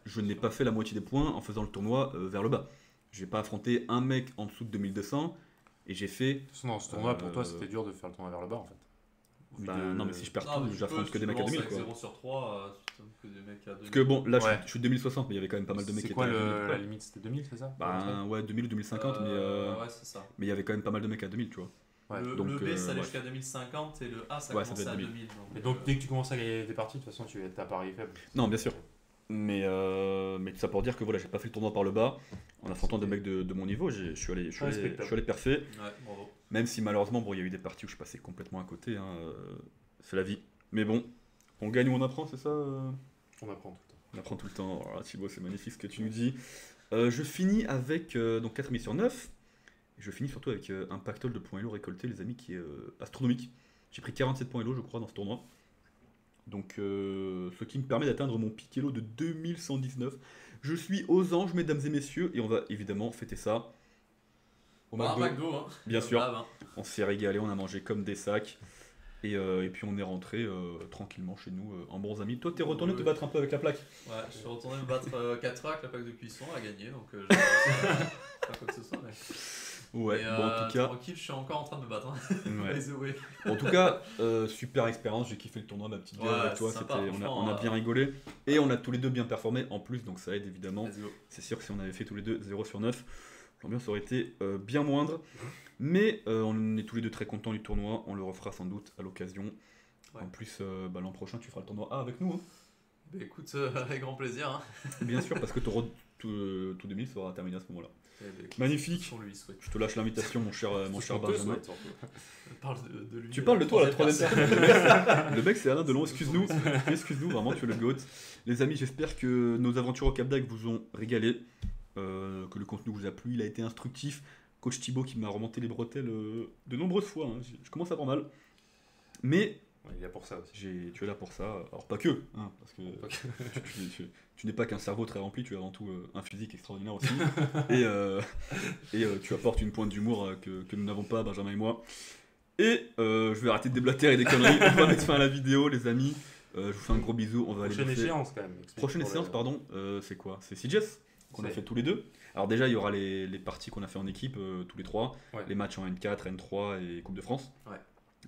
je n'ai pas fait la moitié des points en faisant le tournoi vers le bas. Je n'ai pas affronté un mec en dessous de 2200 et j'ai fait... De toute façon, dans ce tournoi, pour toi, Euh, c'était dur de faire le tournoi vers le bas, en fait. Au vu bah, de- non mais si je perds non, mais tout, tu j'affronte peux, que si des tu mecs à 2000 commences quoi. avec 0 sur 3, que des mecs à 2000. Parce que bon, là Ouais. je suis 2060 mais il y avait quand même pas mal de mecs C'est qui quoi étaient à 2000 la quoi. limite? C'était 2000, c'est ça? Bah ouais, 2000 ou 2050 Ouais, c'est ça. mais il y avait quand même pas mal de mecs à 2000 tu vois. Ouais. Le, donc, le B, ça allait ouais. jusqu'à 2050 et le A, ça Ouais, ça commençait doit à être 2000. Et donc, dès que tu commences à gagner des parties, de toute façon, tu as pari faible. Non bien sûr. Mais tout ça pour dire que voilà, j'ai pas fait le tournoi par le bas. En affrontant des mecs de mon niveau, je suis allé percer. Ouais, bravo. Même si malheureusement, bon, il y a eu des parties où je suis passé complètement à côté. Hein, c'est la vie. Mais bon, on gagne ou on apprend, c'est ça On apprend tout le temps. On apprend tout le temps. Oh, Thibaut, c'est magnifique ce que tu nous dis. Je finis avec donc 4 sur 9. Et je finis surtout avec un pactole de points Elo récoltés, les amis, qui est astronomique. J'ai pris 47 points Elo, je crois, dans ce tournoi. Donc, ce qui me permet d'atteindre mon pic Elo de 2119. Je suis aux anges, mesdames et messieurs, et on va évidemment fêter ça au McDo. McDo, hein. Bien sûr. Hein. On s'est régalé, on a mangé comme des sacs. Et puis on est rentré tranquillement chez nous en bons amis. Toi, t'es retourné te battre un peu avec la plaque? Ouais, je suis retourné me battre 4 avec la plaque de cuisson à gagner, donc je pas quoi que ce soit. Mais... Ouais, mais bon, en tout cas. tranquille, je suis encore en train de me battre. Ouais. By the way. Bon, en tout cas, super expérience, j'ai kiffé le tournoi, ma petite gueule Ouais, avec toi. sympa, on a bien rigolé. Et on a tous les deux bien performé en plus, donc ça aide évidemment. Let's go. C'est sûr que si on avait fait tous les deux 0 sur 9, l'ambiance aurait été bien moindre. Mais on est tous les deux très contents du tournoi, on le refera sans doute à l'occasion. Ouais. En plus, l'an prochain, tu feras le tournoi A avec nous. Hein. Bah écoute, avec grand plaisir. Hein. Bien sûr, parce que tout 2000 sera terminé à ce moment-là. Bah, écoute, Magnifique. on lui souhaite. Je te lâche l'invitation, mon cher On peut Benjamin. souhaiter, surtout. Parle de lui. Tu parles de toi à la troisième personne. personne. Le mec, c'est Alain Delon, excuse-nous. Excuse-nous, vraiment, tu es le GOAT. Les amis, j'espère que nos aventures au Cap d'Agde vous ont régalé, que le contenu vous a plu, il a été instructif. Coach Thibaut qui m'a remonté les bretelles de nombreuses fois, hein. Je commence à avoir mal. Mais Ouais, il est là pour ça aussi. tu es là pour ça, alors pas que, hein, parce que tu n'es pas qu'un cerveau très rempli, tu es avant tout un physique extraordinaire aussi. et tu apportes une pointe d'humour que nous n'avons pas, Benjamin et moi. Et je vais arrêter de déblatérer des conneries, on va mettre fin à la vidéo, les amis. Je vous fais un gros bisou, on va aller Prochaine bouffer. échéance quand même. Explique Prochaine pour séance, le- pardon, c'est quoi? C'est CJS qu'on a C'est- fait tous les deux. Alors déjà, il y aura les parties qu'on a fait en équipe, tous les trois. Ouais. Les matchs en N4, N3 et Coupe de France. Ouais.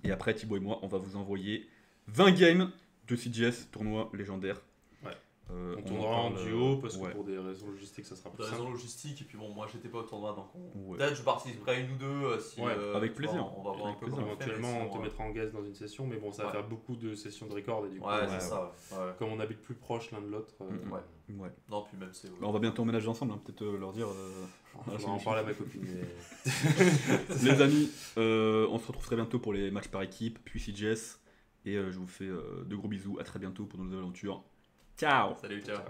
Et après, Thibaut et moi, on va vous envoyer 20 games de CJS, tournoi légendaire. Ouais. On On en tournera en parle, duo parce que ouais. pour des raisons logistiques ça sera plus Pour des raisons simple. logistiques, et puis bon, moi j'étais pas au tournoi, donc Ouais. peut-être je participerai une ou deux si. Ouais, avec tu vois, plaisir. On va voir un Avec peu plaisir. comment on fait, mais Éventuellement on sinon, te mettra en guest dans une session mais bon ça va Ouais. faire beaucoup de sessions de record et du coup Ouais, Ouais, c'est ça. Ouais. comme on habite plus proche l'un de l'autre Mhm. Ouais. Ouais. Non, puis même c'est. Bah, on va bientôt emménager ensemble, hein, peut-être leur dire. on va en parler à ma copine. mais- Les amis, on se retrouve très bientôt pour les matchs par équipe, puis CJS. Et je vous fais de gros bisous, à très bientôt pour de nouvelles aventures. Ciao! Salut, ciao. Ciao.